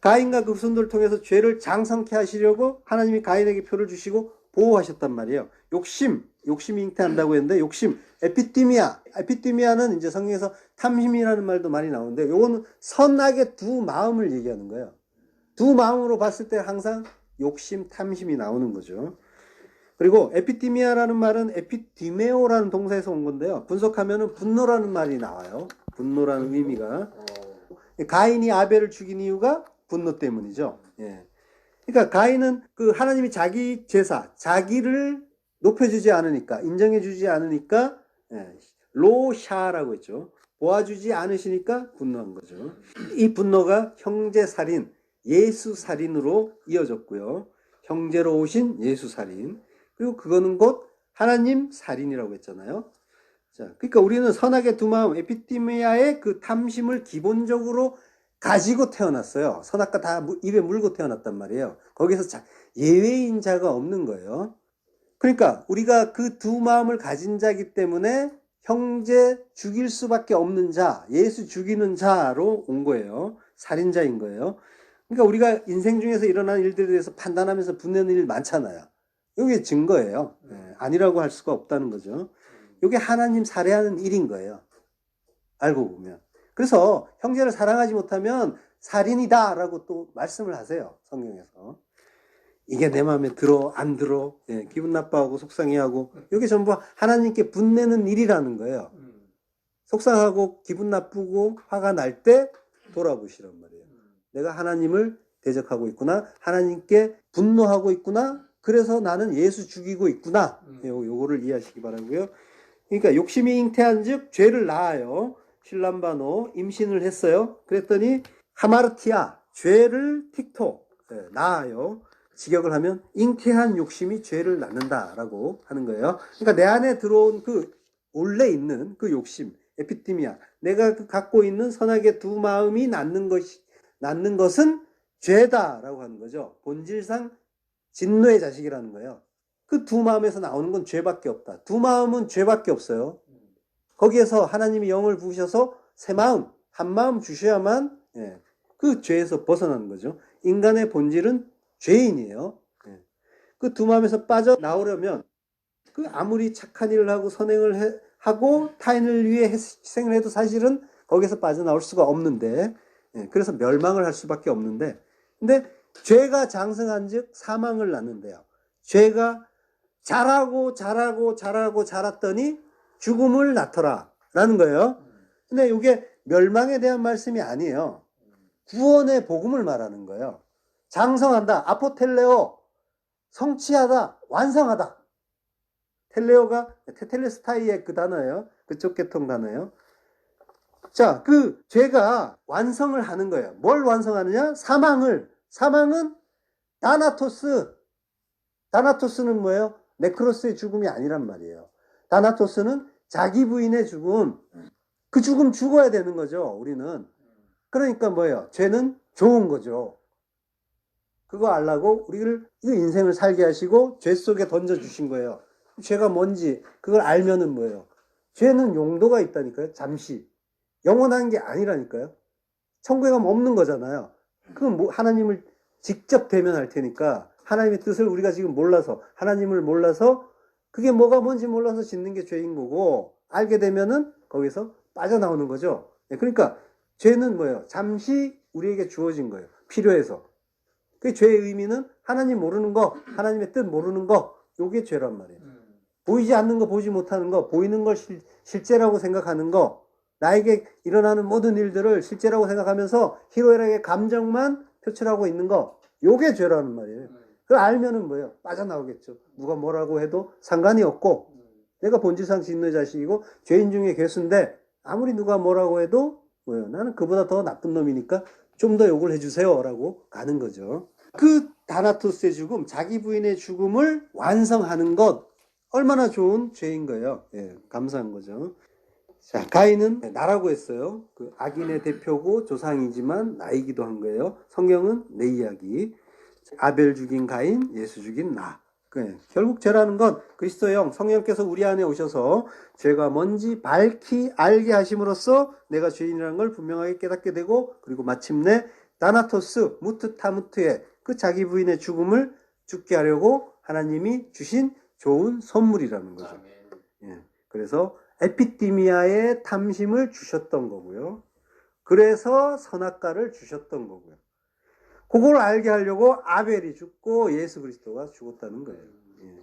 가인과 그 후손들을 통해서 죄를 장성케 하시려고 하나님이 가인에게 표를 주시고 보호하셨단 말이에요. 욕심이 잉태한다고 했는데, 욕심, 에피티미아는 이제 성경에서 탐심이라는 말도 많이 나오는데, 요거는 선악의 두 마음을 얘기하는 거예요. 두 마음으로 봤을 때 항상 욕심, 탐심이 나오는 거죠. 그리고 에피티미아라는 말은 에피티메오라는 동사에서 온 건데요. 분석하면은 분노라는 말이 나와요. 분노라는 의미가. 가인이 아벨을 죽인 이유가 분노 때문이죠. 그러니까 가인은 그 하나님이 자기 제사, 자기를 높여주지 않으니까, 인정해주지 않으니까 로샤라고 했죠. 보아주지 않으시니까 분노한 거죠. 이 분노가 형제 살인, 예수 살인으로 이어졌고요. 형제로 오신 예수 살인. 그리고 그거는 곧 하나님 살인이라고 했잖아요. 자, 그러니까 우리는 선악의 두 마음, 에피티미아의 그 탐심을 기본적으로 가지고 태어났어요. 선악과 다 입에 물고 태어났단 말이에요. 거기서 예외인 자가 없는 거예요. 그러니까 우리가 그 두 마음을 가진 자이기 때문에 형제 죽일 수밖에 없는 자, 예수 죽이는 자로 온 거예요. 살인자인 거예요. 그러니까 우리가 인생 중에서 일어나는 일들에 대해서 판단하면서 분내는 일 많잖아요. 이게 증거예요. 아니라고 할 수가 없다는 거죠. 이게 하나님 살해하는 일인 거예요. 알고 보면. 그래서 형제를 사랑하지 못하면 살인이다라고 또 말씀을 하세요. 성경에서. 이게 내 마음에 들어 안 들어, 기분 나빠하고 속상해하고, 이게 전부 하나님께 분내는 일이라는 거예요. 속상하고 기분 나쁘고 화가 날 때 돌아보시란 말이에요. 내가 하나님을 대적하고 있구나, 하나님께 분노하고 있구나, 그래서 나는 예수 죽이고 있구나. 요거를 이해하시기 바라고요. 그러니까 욕심이 잉태한 즉 죄를 낳아요. 신람바노 임신을 했어요. 그랬더니 하마르티아, 죄를 틱토, 낳아요. 직역을 하면 잉태한 욕심이 죄를 낳는다라고 하는 거예요. 그러니까 내 안에 들어온 그 원래 있는 그 욕심, 에피티미아, 내가 갖고 있는 선악의 두 마음이 낳는 것은 죄다라고 하는 거죠. 본질상 진노의 자식이라는 거예요. 그 두 마음에서 나오는 건 죄밖에 없다. 두 마음은 죄밖에 없어요. 거기에서 하나님이 영을 부으셔서 새 마음, 한 마음 주셔야만 그 죄에서 벗어나는 거죠. 인간의 본질은 죄인이에요. 그 두 마음에서 빠져나오려면 그 아무리 착한 일을 하고 선행을 하고 타인을 위해 희생을 해도 사실은 거기서 빠져나올 수가 없는데, 그래서 멸망을 할 수밖에 없는데, 근데 죄가 장성한 즉 사망을 낳는데요. 죄가 자라고 자랐더니 죽음을 낳더라 라는 거예요. 근데 이게 멸망에 대한 말씀이 아니에요. 구원의 복음을 말하는 거예요. 장성한다. 아포텔레오. 성취하다. 완성하다. 텔레오가 테텔레스타이의 그 단어예요. 그쪽 계통 단어예요. 자, 그 죄가 완성을 하는 거예요. 뭘 완성하느냐? 사망은 다나토스. 다나토스는 뭐예요? 네크로스의 죽음이 아니란 말이에요. 다나토스는 자기 부인의 죽음. 그 죽음 죽어야 되는 거죠, 우리는. 그러니까 뭐예요? 죄는 좋은 거죠. 그거 알라고 우리를 인생을 살게 하시고 죄 속에 던져주신 거예요. 죄가 뭔지 그걸 알면은 뭐예요? 죄는 용도가 있다니까요. 잠시. 영원한 게 아니라니까요. 천국에 가면 없는 거잖아요. 그건 뭐 하나님을 직접 대면할 테니까 하나님의 뜻을 우리가 지금 몰라서 하나님을 몰라서 그게 뭐가 뭔지 몰라서 짓는 게 죄인 거고 알게 되면은 거기서 빠져나오는 거죠. 그러니까 죄는 뭐예요? 잠시 우리에게 주어진 거예요. 필요해서. 그 죄의 의미는 하나님 모르는 거, 하나님의 뜻 모르는 거, 요게 죄란 말이에요. 보이지 않는 거, 보지 못하는 거, 보이는 걸 실제라고 생각하는 거, 나에게 일어나는 모든 일들을 실제라고 생각하면서 희로애락의 감정만 표출하고 있는 거, 요게 죄라는 말이에요. 그걸 알면은 뭐예요? 빠져나오겠죠. 누가 뭐라고 해도 상관이 없고, 내가 본질상 진노의 자식이고, 죄인 중에 괴수인데, 아무리 누가 뭐라고 해도, 뭐예요? 나는 그보다 더 나쁜 놈이니까 좀 더 욕을 해주세요. 라고 가는 거죠. 그 다나토스의 죽음, 자기 부인의 죽음을 완성하는 것, 얼마나 좋은 죄인 거예요. 예, 감사한 거죠. 자, 가인은 나라고 했어요. 그 악인의 대표고 조상이지만 나이기도 한 거예요. 성경은 내 이야기. 아벨 죽인 가인, 예수 죽인 나. 결국 죄라는 건 그리스도의 영, 성령께서 우리 안에 오셔서 죄가 뭔지 밝히 알게 하심으로써 내가 죄인이라는 걸 분명하게 깨닫게 되고 그리고 마침내 다나토스, 무트타무트의 그 자기 부인의 죽음을 죽게 하려고 하나님이 주신 좋은 선물이라는 거죠. 예, 그래서 에피티미아의 탐심을 주셨던 거고요. 그래서 선악과를 주셨던 거고요. 그걸 알게 하려고 아벨이 죽고 예수 그리스도가 죽었다는 거예요.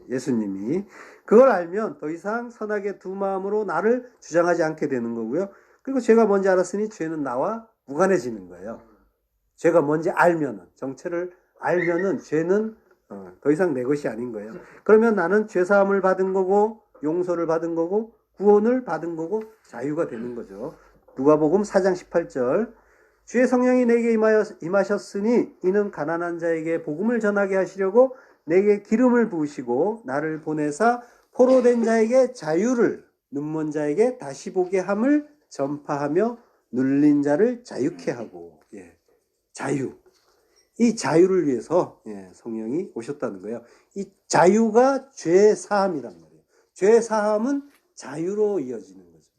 예수님이. 그걸 알면 더 이상 선악의 두 마음으로 나를 주장하지 않게 되는 거고요. 그리고 죄가 뭔지 알았으니 죄는 나와 무관해지는 거예요. 죄가 뭔지 알면은, 정체를 알면은 죄는 더 이상 내 것이 아닌 거예요. 그러면 나는 죄사함을 받은 거고 용서를 받은 거고 구원을 받은 거고 자유가 되는 거죠. 누가복음 4장 18절 주의 성령이 내게 임하셨으니 이는 가난한 자에게 복음을 전하게 하시려고 내게 기름을 부으시고 나를 보내사 포로된 자에게 자유를 눈먼 자에게 다시 보게 함을 전파하며 눌린 자를 자유케 하고 자유. 이 자유를 위해서 성령이 오셨다는 거예요. 이 자유가 죄 사함이란 말이에요. 죄 사함은 자유로 이어지는 거죠.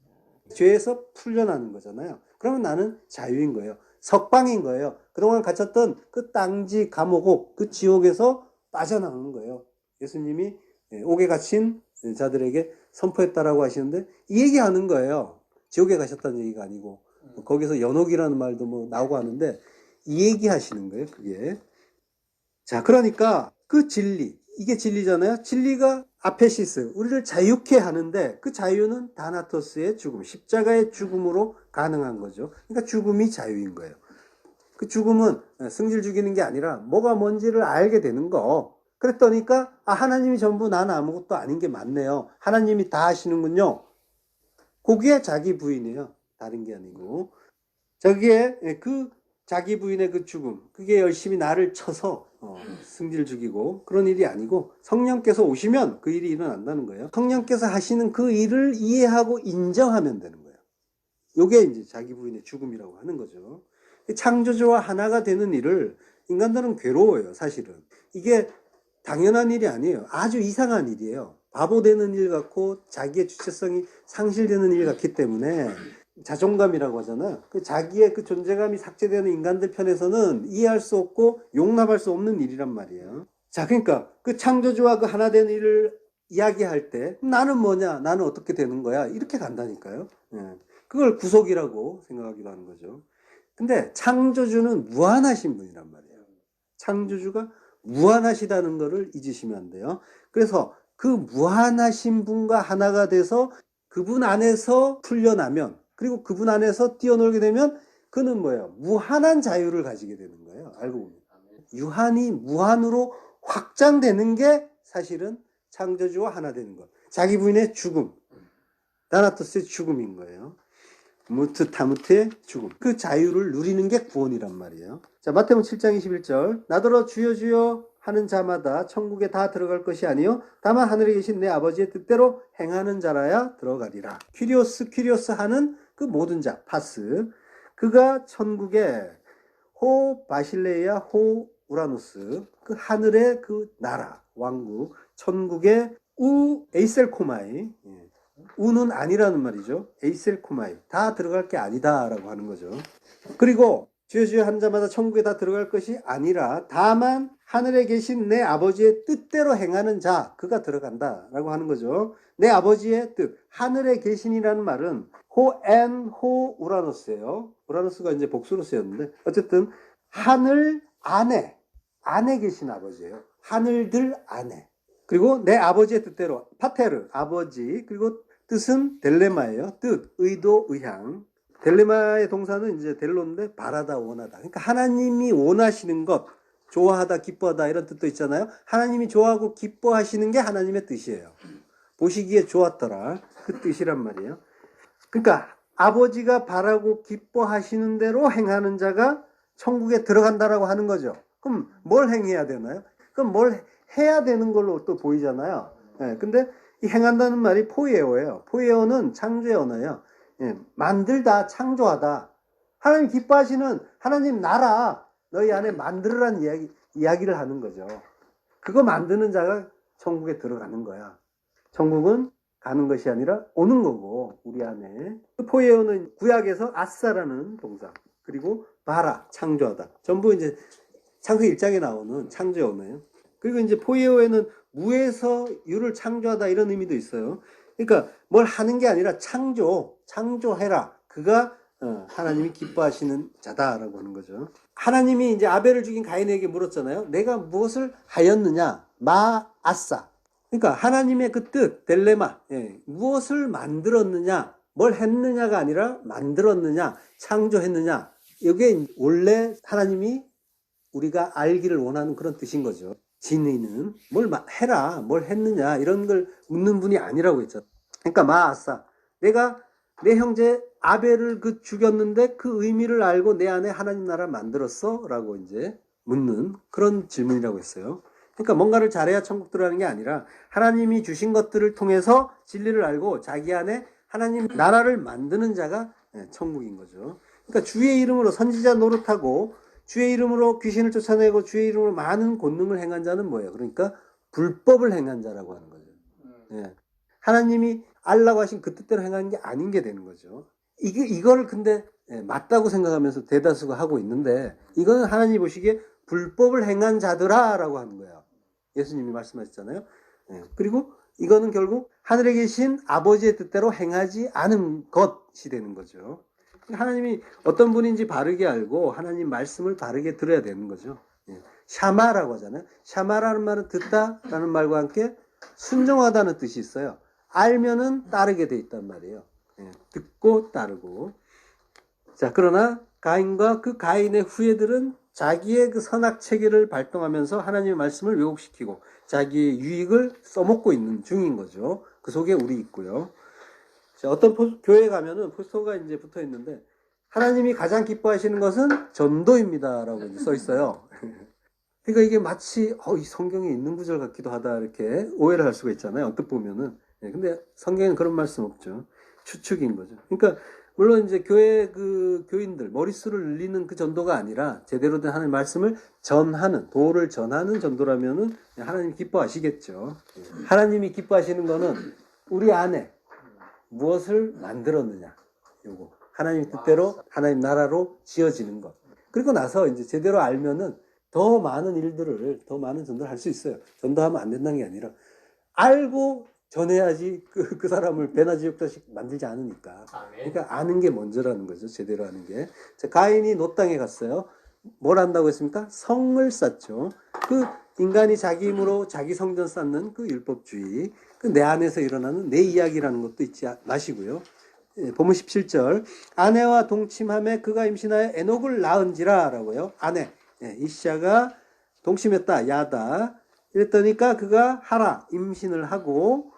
죄에서 풀려나는 거잖아요. 그러면 나는 자유인 거예요. 석방인 거예요. 그동안 갇혔던 그 땅지 감옥, 그 지옥에서 빠져나오는 거예요. 예수님이 옥에 갇힌 자들에게 선포했다라고 하시는데 이 얘기하는 거예요. 지옥에 가셨다는 얘기가 아니고 거기서 연옥이라는 말도 뭐 나오고 하는데 이 얘기 하시는 거예요, 그게. 자, 그러니까 그 진리, 이게 진리잖아요. 진리가 아페시스, 우리를 자유케 하는데 그 자유는 다나토스의 죽음, 십자가의 죽음으로 가능한 거죠. 그러니까 죽음이 자유인 거예요. 그 죽음은 승질 죽이는 게 아니라 뭐가 뭔지를 알게 되는 거. 그랬더니까 하나님이 전부 나는 아무것도 아닌 게 맞네요. 하나님이 다 하시는군요. 그게 자기 부인이에요. 다른 게 아니고. 저기에 그 자기 부인의 그 죽음, 그게 열심히 나를 쳐서 승질 죽이고 그런 일이 아니고 성령께서 오시면 그 일이 일어난다는 거예요. 성령께서 하시는 그 일을 이해하고 인정하면 되는 거예요. 이게 이제 자기 부인의 죽음이라고 하는 거죠. 창조주와 하나가 되는 일을 인간들은 괴로워요, 사실은. 이게 당연한 일이 아니에요. 아주 이상한 일이에요. 바보 되는 일 같고 자기의 주체성이 상실되는 일 같기 때문에 자존감이라고 하잖아요. 그 자기의 그 존재감이 삭제되는 인간들 편에서는 이해할 수 없고 용납할 수 없는 일이란 말이에요. 자, 그러니까 그 창조주와 그 하나 되는 일을 이야기할 때 나는 뭐냐, 나는 어떻게 되는 거야, 이렇게 간다니까요. 그걸 구속이라고 생각하기도 하는 거죠. 근데 창조주는 무한하신 분이란 말이에요. 창조주가 무한하시다는 것을 잊으시면 안 돼요. 그래서 그 무한하신 분과 하나가 돼서 그분 안에서 풀려나면, 그리고 그분 안에서 뛰어놀게 되면 그는 뭐예요? 무한한 자유를 가지게 되는 거예요. 알고 보면. 유한이 무한으로 확장되는 게 사실은 창조주와 하나 되는 것. 자기 부인의 죽음, 다나토스의 죽음인 거예요. 무트 타무트의 죽음. 그 자유를 누리는 게 구원이란 말이에요. 자, 마태복음 7장 21절. 나더러 주여 주여 하는 자마다 천국에 다 들어갈 것이 아니요 다만 하늘에 계신 내 아버지의 뜻대로 행하는 자라야 들어가리라. 퀴리오스 하는 그 모든 자, 파스. 그가 천국에 호 바실레이아 호 우라노스, 그 하늘의 그 나라, 왕국, 천국의 우 에이셀코마이, 우는 아니라는 말이죠. 에이셀코마이, 다 들어갈 게 아니다라고 하는 거죠. 그리고 주여 주여 한 자마다 천국에 다 들어갈 것이 아니라 다만 하늘에 계신 내 아버지의 뜻대로 행하는 자, 그가 들어간다라고 하는 거죠. 내 아버지의 뜻, 하늘에 계신이라는 말은 호 우라노스예요. 우라노스가 이제 복수로 쓰였는데 어쨌든 하늘 안에 계신 아버지예요. 하늘들 안에. 그리고 내 아버지의 뜻대로 파테르, 아버지. 그리고 뜻은 델레마예요. 뜻, 의도, 의향. 델레마의 동사는 이제 델로인데 바라다, 원하다. 그러니까 하나님이 원하시는 것, 좋아하다, 기뻐하다 이런 뜻도 있잖아요. 하나님이 좋아하고 기뻐하시는 게 하나님의 뜻이에요. 보시기에 좋았더라. 그 뜻이란 말이에요. 그러니까 아버지가 바라고 기뻐하시는 대로 행하는 자가 천국에 들어간다라고 하는 거죠. 그럼 뭘 행해야 되나요? 그럼 뭘 해야 되는 걸로 또 보이잖아요. 예, 근데 이 행한다는 말이 포이에오예요. 포이에오는 창조의 언어예요. 예, 만들다, 창조하다. 하나님 기뻐하시는 하나님 나라 너희 안에 만들으라는 이야기를 하는 거죠. 그거 만드는 자가 천국에 들어가는 거야. 천국은 가는 것이 아니라 오는 거고 우리 안에. 포이에오는 구약에서 아싸라는 동사, 그리고 바라, 창조하다. 전부 이제 창세기 1장에 나오는 창조의 언어예요. 그리고 이제 포이에오에는 무에서 유를 창조하다 이런 의미도 있어요. 그러니까 뭘 하는 게 아니라 창조해라. 그가 하나님이 기뻐하시는 자다라고 하는 거죠. 하나님이 이제 아벨을 죽인 가인에게 물었잖아요. 내가 무엇을 하였느냐? 마아싸. 그러니까 하나님의 그 뜻, 델레마. 예, 무엇을 만들었느냐? 뭘 했느냐가 아니라 만들었느냐? 창조했느냐? 이게 원래 하나님이 우리가 알기를 원하는 그런 뜻인 거죠. 진의는 뭘 해라, 뭘 했느냐 이런 걸 묻는 분이 아니라고 했죠. 그러니까 마아싸, 내가 내 형제 아벨을 그 죽였는데 그 의미를 알고 내 안에 하나님 나라 만들었어? 라고 이제 묻는 그런 질문이라고 했어요. 그러니까 뭔가를 잘해야 천국 들어가는 게 아니라 하나님이 주신 것들을 통해서 진리를 알고 자기 안에 하나님 나라를 만드는 자가 천국인 거죠. 그러니까 주의 이름으로 선지자 노릇하고 주의 이름으로 귀신을 쫓아내고 주의 이름으로 많은 권능을 행한 자는 뭐예요? 그러니까 불법을 행한 자라고 하는 거죠. 예. 하나님이 알라고 하신 그 뜻대로 행하는 게 아닌 게 되는 거죠. 이거를 근데 맞다고 생각하면서 대다수가 하고 있는데 이거는 하나님이 보시기에 불법을 행한 자들아라고 하는 거예요. 예수님이 말씀하셨잖아요. 예. 그리고 이거는 결국 하늘에 계신 아버지의 뜻대로 행하지 않은 것이 되는 거죠. 하나님이 어떤 분인지 바르게 알고 하나님 말씀을 바르게 들어야 되는 거죠. 예. 샤마라고 하잖아요. 샤마라는 말은 듣다라는 말과 함께 순종하다는 뜻이 있어요. 알면은 따르게 돼 있단 말이에요. 예. 듣고 따르고. 자, 그러나 가인과 그 가인의 후예들은 자기의 그 선악 체계를 발동하면서 하나님의 말씀을 왜곡시키고 자기의 유익을 써먹고 있는 중인 거죠. 그 속에 우리 있고요. 자, 어떤 교회에 가면은 포스터가 이제 붙어 있는데 하나님이 가장 기뻐하시는 것은 전도입니다라고 이제 써 있어요. 그러니까 이게 마치 이 성경에 있는 구절 같기도 하다 이렇게 오해를 할 수가 있잖아요. 어떻게 보면은. 근데 성경에는 그런 말씀 없죠. 추측인 거죠. 그러니까 물론 이제 교회 그 교인들 머릿수를 늘리는 그 전도가 아니라 제대로 된 하나님의 말씀을 전하는, 도를 전하는 전도라면은 하나님이 기뻐하시겠죠. 하나님이 기뻐하시는 거는 우리 안에 무엇을 만들었느냐. 요거. 하나님 뜻대로 하나님 나라로 지어지는 것. 그리고 나서 이제 제대로 알면은 더 많은 일들을, 더 많은 전도를 할 수 있어요. 전도하면 안 된다는 게 아니라 알고 전해야지 그 사람을 배나 지옥자식 만들지 않으니까. 그러니까 아는 게 먼저라는 거죠. 제대로 아는 게. 자, 가인이 노 땅에 갔어요. 뭘 한다고 했습니까? 성을 쌓죠. 그 인간이 자기 힘으로 자기 성전 쌓는 그 율법주의, 그 내 안에서 일어나는 내 이야기라는 것도 잊지 마시고요. 본문 17절, 아내와 동침함에 그가 임신하여 에녹을 낳은지라 라고요. 아내, 이시아가 동침했다, 야다. 이랬더니까 그가 하라, 임신을 하고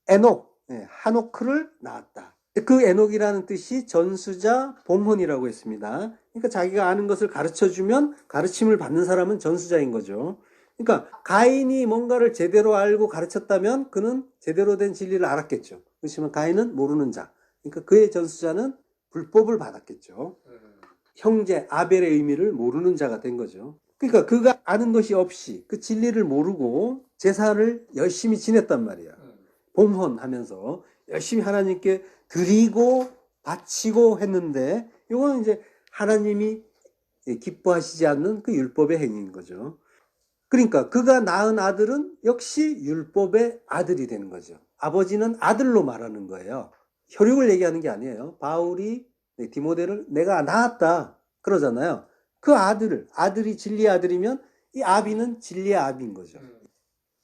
에녹, 하노크를 낳았다. 그 에녹이라는 뜻이 전수자 본문이라고 했습니다. 그러니까 자기가 아는 것을 가르쳐주면 가르침을 받는 사람은 전수자인 거죠. 그러니까 가인이 뭔가를 제대로 알고 가르쳤다면 그는 제대로 된 진리를 알았겠죠. 그렇지만 가인은 모르는 자. 그러니까 그의 전수자는 불법을 받았겠죠. 형제 아벨의 의미를 모르는 자가 된 거죠. 그러니까 그가 아는 것이 없이 그 진리를 모르고 제사를 열심히 지냈단 말이야. 봉헌하면서 열심히 하나님께 드리고 바치고 했는데 이거는 이제 하나님이 기뻐하시지 않는 그 율법의 행위인 거죠. 그러니까 그가 낳은 아들은 역시 율법의 아들이 되는 거죠. 아버지는 아들로 말하는 거예요. 혈육을 얘기하는 게 아니에요. 바울이 디모데를 내가 낳았다 그러잖아요. 그 아들이 진리의 아들이면 이 아비는 진리의 아비인 거죠.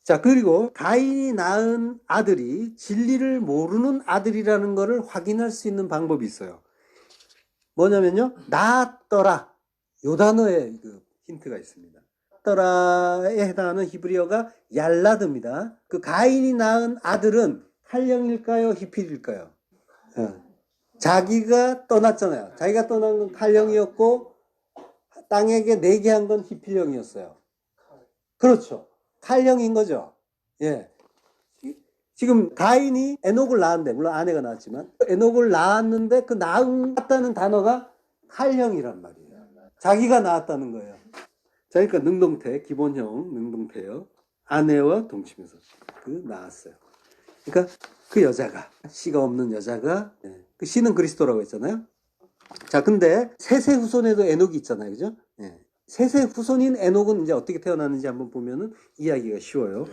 자, 그리고 가인이 낳은 아들이 진리를 모르는 아들이라는 것을 확인할 수 있는 방법이 있어요. 뭐냐면요, 낳았더라. 요 단어에 그 힌트가 있습니다. 낳았더라에 해당하는 히브리어가 얄라드입니다. 그 가인이 낳은 아들은 칼령일까요, 히필일까요? 자기가 떠났잖아요. 자기가 떠난 건 칼령이었고 땅에게 내게 한 건 히필령이었어요. 그렇죠. 칼령인 거죠. 예. 지금 가인이 에녹을 낳았는데, 물론 아내가 낳았지만, 에녹을 낳았는데 그 낳았다는 단어가 칼령이란 말이에요. 자기가 낳았다는 거예요. 자, 그러니까 능동태, 기본형 능동태요. 아내와 동침해서 낳았어요. 그러니까 그 여자가, 씨가 없는 여자가, 그 씨는 그리스도라고 했잖아요. 자, 근데 셋의 후손에도 에녹이 있잖아요. 그죠? 셋의 후손인 에녹은 이제 어떻게 태어났는지 한번 보면은 이해하기가 쉬워요.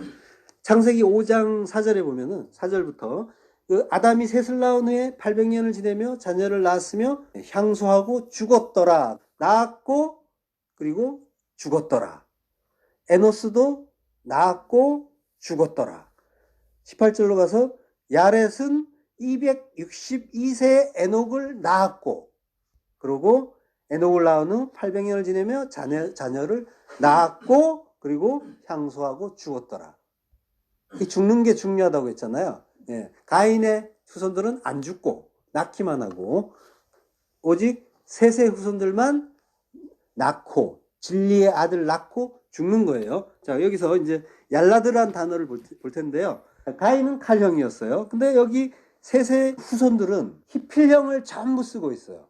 창세기 5장 4절에 보면은 4절부터 그 아담이 셋을 낳은 후에 800년을 지내며 자녀를 낳았으며 향수하고 죽었더라. 낳았고 그리고 죽었더라. 에노스도 낳았고 죽었더라. 18절로 가서 야렛은 262세의 에녹을 낳았고 그리고 에녹을 낳은 후 800년을 지내며 자녀를 낳았고 그리고 향수하고 죽었더라. 죽는 게 중요하다고 했잖아요. 가인의 후손들은 안 죽고 낳기만 하고 오직 셋의 후손들만 낳고 진리의 아들 낳고 죽는 거예요. 자, 여기서 이제 얄라드라는 단어를 볼 텐데요. 가인은 칼형이었어요. 근데 여기 셋의 후손들은 히필형을 전부 쓰고 있어요.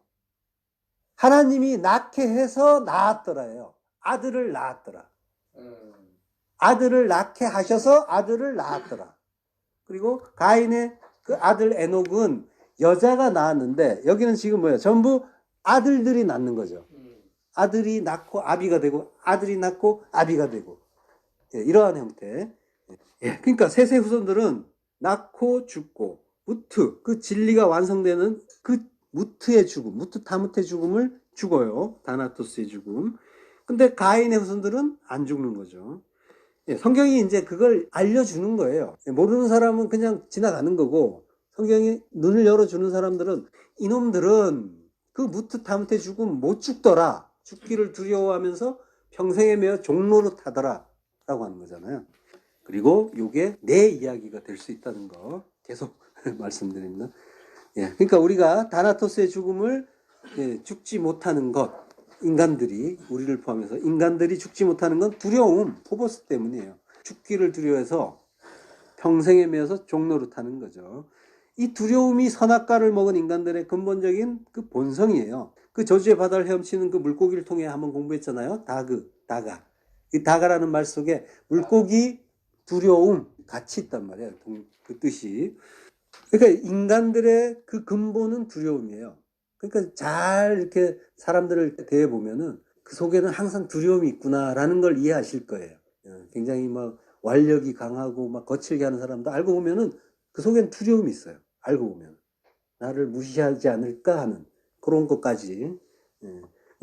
하나님이 낳게 해서 낳았더라예요. 아들을 낳았더라. 아들을 낳게 하셔서 아들을 낳았더라. 그리고 가인의 그 아들 에녹은 여자가 낳았는데 여기는 지금 뭐예요? 전부 아들들이 낳는 거죠. 아들이 낳고 아비가 되고 아들이 낳고 아비가 되고 이러한 형태. 그러니까 셋의 후손들은 낳고 죽고 무트 그 진리가 완성되는 그 무트의 죽음, 무트 타무트의 죽음을 죽어요. 다나토스의 죽음. 근데 가인의 후손들은 안 죽는 거죠. 성경이 이제 그걸 알려주는 거예요. 모르는 사람은 그냥 지나가는 거고 성경이 눈을 열어주는 사람들은 이놈들은 그 무트 타무트의 죽음 못 죽더라. 죽기를 두려워하면서 평생에 매어 종로로 타더라 라고 하는 거잖아요. 그리고 이게 내 이야기가 될 수 있다는 거 계속 말씀드립니다. 그러니까 우리가 다나토스의 죽음을 죽지 못하는 것, 인간들이 우리를 포함해서 인간들이 죽지 못하는 건 두려움, 포보스 때문이에요. 죽기를 두려워해서 평생에 매여서 종로로 타는 거죠. 이 두려움이 선악과를 먹은 인간들의 근본적인 그 본성이에요. 그 저주의 바다를 헤엄치는 그 물고기를 통해 한번 공부했잖아요. 다가. 이 다가라는 말 속에 물고기, 두려움 같이 있단 말이에요. 그 뜻이. 그러니까 인간들의 그 근본은 두려움이에요. 그러니까 잘 이렇게 사람들을 대해보면은 그 속에는 항상 두려움이 있구나라는 걸 이해하실 거예요. 굉장히 막 완력이 강하고 막 거칠게 하는 사람도 알고 보면은 그 속에는 두려움이 있어요. 알고 보면. 나를 무시하지 않을까 하는 그런 것까지.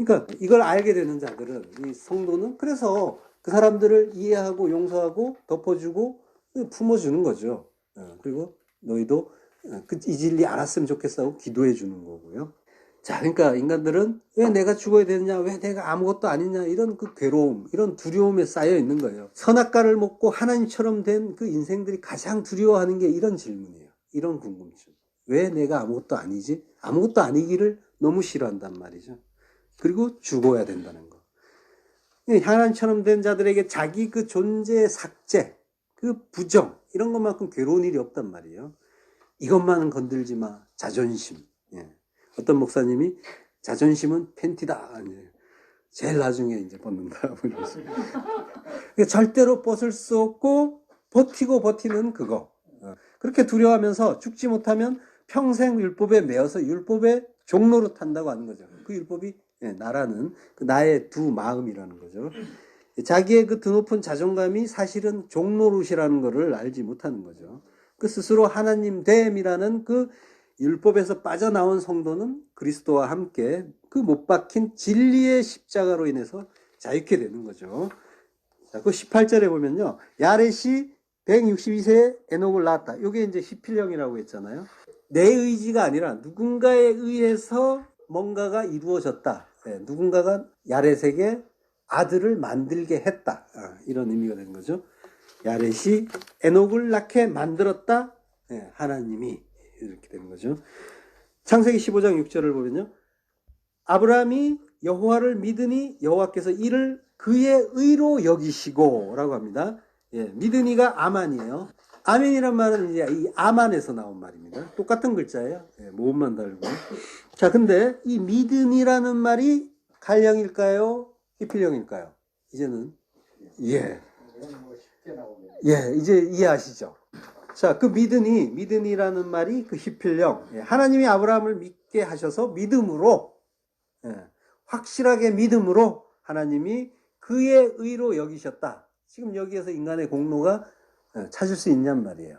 그러니까 이걸 알게 되는 자들은, 이 성도는 그래서 그 사람들을 이해하고 용서하고 덮어주고 품어주는 거죠. 그리고 너희도 이 진리 알았으면 좋겠어 하고 기도해 주는 거고요. 자, 그러니까 인간들은 왜 내가 죽어야 되느냐, 왜 내가 아무것도 아니냐, 이런 그 괴로움, 이런 두려움에 쌓여 있는 거예요. 선악과를 먹고 하나님처럼 된 그 인생들이 가장 두려워하는 게 이런 질문이에요. 이런 궁금증. 왜 내가 아무것도 아니지? 아무것도 아니기를 너무 싫어한단 말이죠. 그리고 죽어야 된다는 거. 하나님처럼 된 자들에게 자기 그 존재의 삭제, 그 부정, 이런 것만큼 괴로운 일이 없단 말이에요. 이것만은 건들지 마. 자존심. 예. 어떤 목사님이 자존심은 팬티다. 제일 나중에 이제 벗는다. 그러니까 절대로 벗을 수 없고 버티고 버티는 그거. 그렇게 두려워하면서 죽지 못하면 평생 율법에 매여서 율법의 종로로 탄다고 하는 거죠. 그 율법이 나라는 그 나의 두 마음이라는 거죠. 자기의 그 드높은 자존감이 사실은 종노릇이라는 것을 알지 못하는 거죠. 그 스스로 하나님 됨이라는 그 율법에서 빠져나온 성도는 그리스도와 함께 그 못 박힌 진리의 십자가로 인해서 자유케 되는 거죠. 자, 그 18절에 보면요. 야렛이 162세에 에녹을 낳았다. 이게 이제 히필령이라고 했잖아요. 내 의지가 아니라 누군가에 의해서 뭔가가 이루어졌다. 누군가가 야렛에게 아들을 만들게 했다. 이런 의미가 되는 거죠. 야렛이 에녹을 낳게 만들었다. 하나님이 이렇게 되는 거죠. 창세기 15장 6절을 보면요. 아브라함이 여호와를 믿으니 여호와께서 이를 그의 의로 여기시고 라고 합니다. 믿으니가 아만이에요. 아멘이란 말은 이제 이 아만에서 나온 말입니다. 똑같은 글자예요. 모음만 다르고. 자, 근데 이 믿으니라는 말이 갈령일까요? 히필령일까요? 이제는 이제 이해하시죠? 자, 그 믿으니라는 말이 그 히필령. 하나님이 아브라함을 믿게 하셔서 믿음으로, 확실하게 믿음으로 하나님이 그의 의로 여기셨다. 지금 여기에서 인간의 공로가 찾을 수 있냔 말이에요.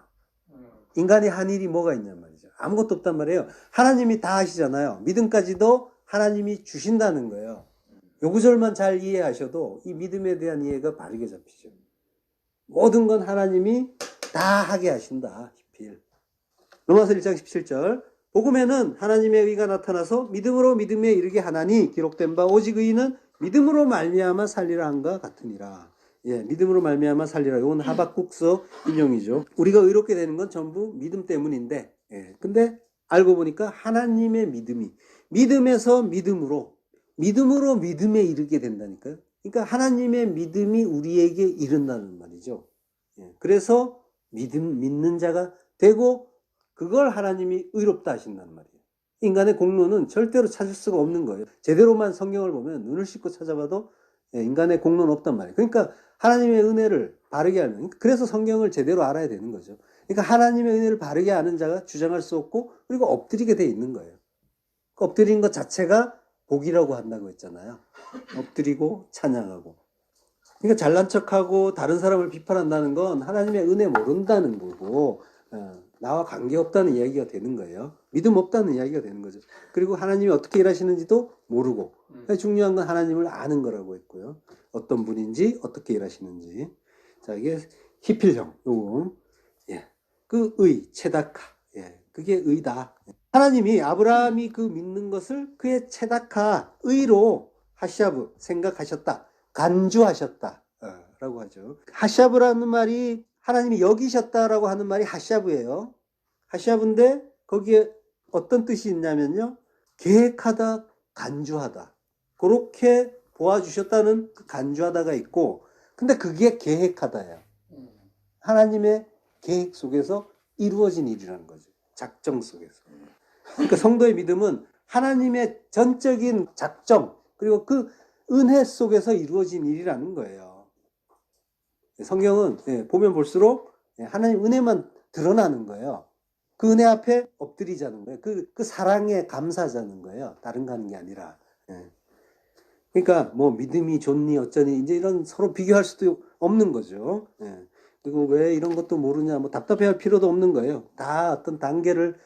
인간이 한 일이 뭐가 있냔 말이죠. 아무것도 없단 말이에요. 하나님이 다 하시잖아요. 믿음까지도 하나님이 주신다는 거예요. 요 구절만 잘 이해하셔도 이 믿음에 대한 이해가 바르게 잡히죠. 모든 건 하나님이 다 하게 하신다. 히필. 로마서 1장 17절. 복음에는 하나님의 의가 나타나서 믿음으로 믿음에 이르게 하나니 기록된 바 오직 의인은 믿음으로 말미암아 살리라 한가 같으니라. 믿음으로 말미암아 살리라. 이건 하박국서 인용이죠. 우리가 의롭게 되는 건 전부 믿음 때문인데, 근데 알고 보니까 하나님의 믿음에서 믿음으로 믿음에 이르게 된다니까요. 그러니까 하나님의 믿음이 우리에게 이른다는 말이죠. 그래서 믿는 자가 되고 그걸 하나님이 의롭다 하신다는 말이에요. 인간의 공로는 절대로 찾을 수가 없는 거예요. 제대로만 성경을 보면 눈을 씻고 찾아봐도 인간의 공로는 없단 말이에요. 그러니까 하나님의 은혜를 바르게 하는, 그래서 성경을 제대로 알아야 되는 거죠. 그러니까 하나님의 은혜를 바르게 아는 자가 주장할 수 없고, 그리고 엎드리게 돼 있는 거예요. 그 엎드리는 것 자체가 복이라고 한다고 했잖아요. 엎드리고 찬양하고. 그러니까 잘난 척하고 다른 사람을 비판한다는 건 하나님의 은혜 모른다는 거고, 나와 관계없다는 이야기가 되는 거예요. 믿음 없다는 이야기가 되는 거죠. 그리고 하나님이 어떻게 일하시는지도 모르고, 중요한 건 하나님을 아는 거라고 했고요. 어떤 분인지, 어떻게 일하시는지. 자, 이게 히필형, 요거. 그 체다카. 그게 의다. 하나님이 아브라함이 그 믿는 것을 그의 체다카, 의로 하샤브, 생각하셨다. 간주하셨다. 라고 하죠. 하샤브라는 말이 하나님이 여기셨다라고 하는 말이 하샤브예요. 하샤브인데 거기에 어떤 뜻이 있냐면요. 계획하다, 간주하다. 그렇게 보아주셨다는 그 간주하다가 있고, 근데 그게 계획하다예요. 하나님의 계획 속에서 이루어진 일이라는 거죠. 작정 속에서. 그러니까 성도의 믿음은 하나님의 전적인 작정, 그리고 그 은혜 속에서 이루어진 일이라는 거예요. 성경은 보면 볼수록 하나님 은혜만 드러나는 거예요. 그 은혜 앞에 엎드리자는 거예요. 그 사랑에 감사하자는 거예요. 다른 거 하는 게 아니라. 그러니까 뭐 믿음이 좋니 어쩌니 이제 이런 서로 비교할 수도 없는 거죠. 그리고 왜 이런 것도 모르냐 뭐 답답해할 필요도 없는 거예요. 다 어떤 단계를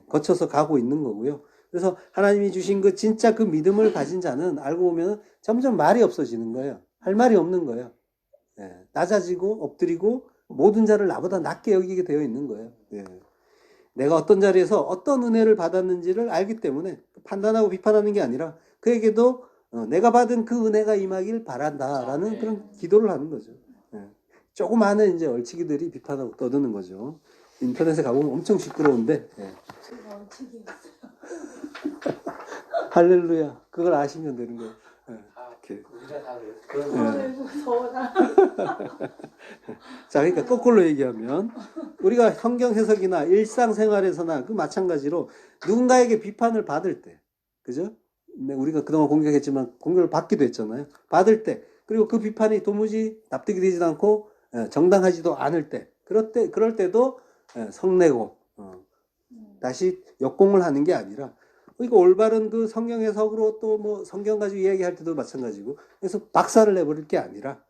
거쳐서 가고 있는 거고요. 그래서 하나님이 주신 그 진짜 그 믿음을 가진 자는 알고 보면 점점 말이 없어지는 거예요. 할 말이 없는 거예요. 예, 낮아지고 엎드리고 모든 자를 나보다 낮게 여기게 되어 있는 거예요. 예. 내가 어떤 자리에서 어떤 은혜를 받았는지를 알기 때문에 판단하고 비판하는 게 아니라 그에게도 내가 받은 그 은혜가 임하길 바란다라는 그런 기도를 하는 거죠. 예. 조그마한 이제 얼치기들이 비판하고 떠드는 거죠. 인터넷에 가보면 엄청 시끄러운데. 예. 할렐루야. 그걸 아시면 되는 거예요. 이렇게. 우리가 다 그래요. 무서워라. 자, 그러니까 거꾸로 얘기하면 우리가 성경 해석이나 일상생활에서나 그 마찬가지로 누군가에게 비판을 받을 때, 그죠? 우리가 그동안 공격했지만 공격을 받기도 했잖아요. 받을 때, 그리고 그 비판이 도무지 납득이 되지도 않고 정당하지도 않을 때, 그럴 때도 성내고 다시 역공을 하는 게 아니라, 이거 올바른 그 성경 해석으로 또 뭐 성경 가지고 이야기할 때도 마찬가지고, 그래서 박살을 내버릴 게 아니라,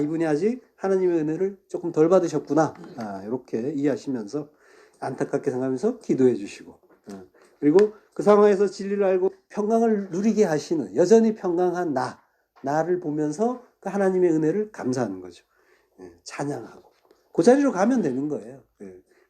이분이 아직 하나님의 은혜를 조금 덜 받으셨구나, 이렇게 이해하시면서 안타깝게 생각하면서 기도해 주시고, 그리고 그 상황에서 진리를 알고 평강을 누리게 하시는, 여전히 평강한 나를 보면서 그 하나님의 은혜를 감사하는 거죠. 찬양하고 그 자리로 가면 되는 거예요.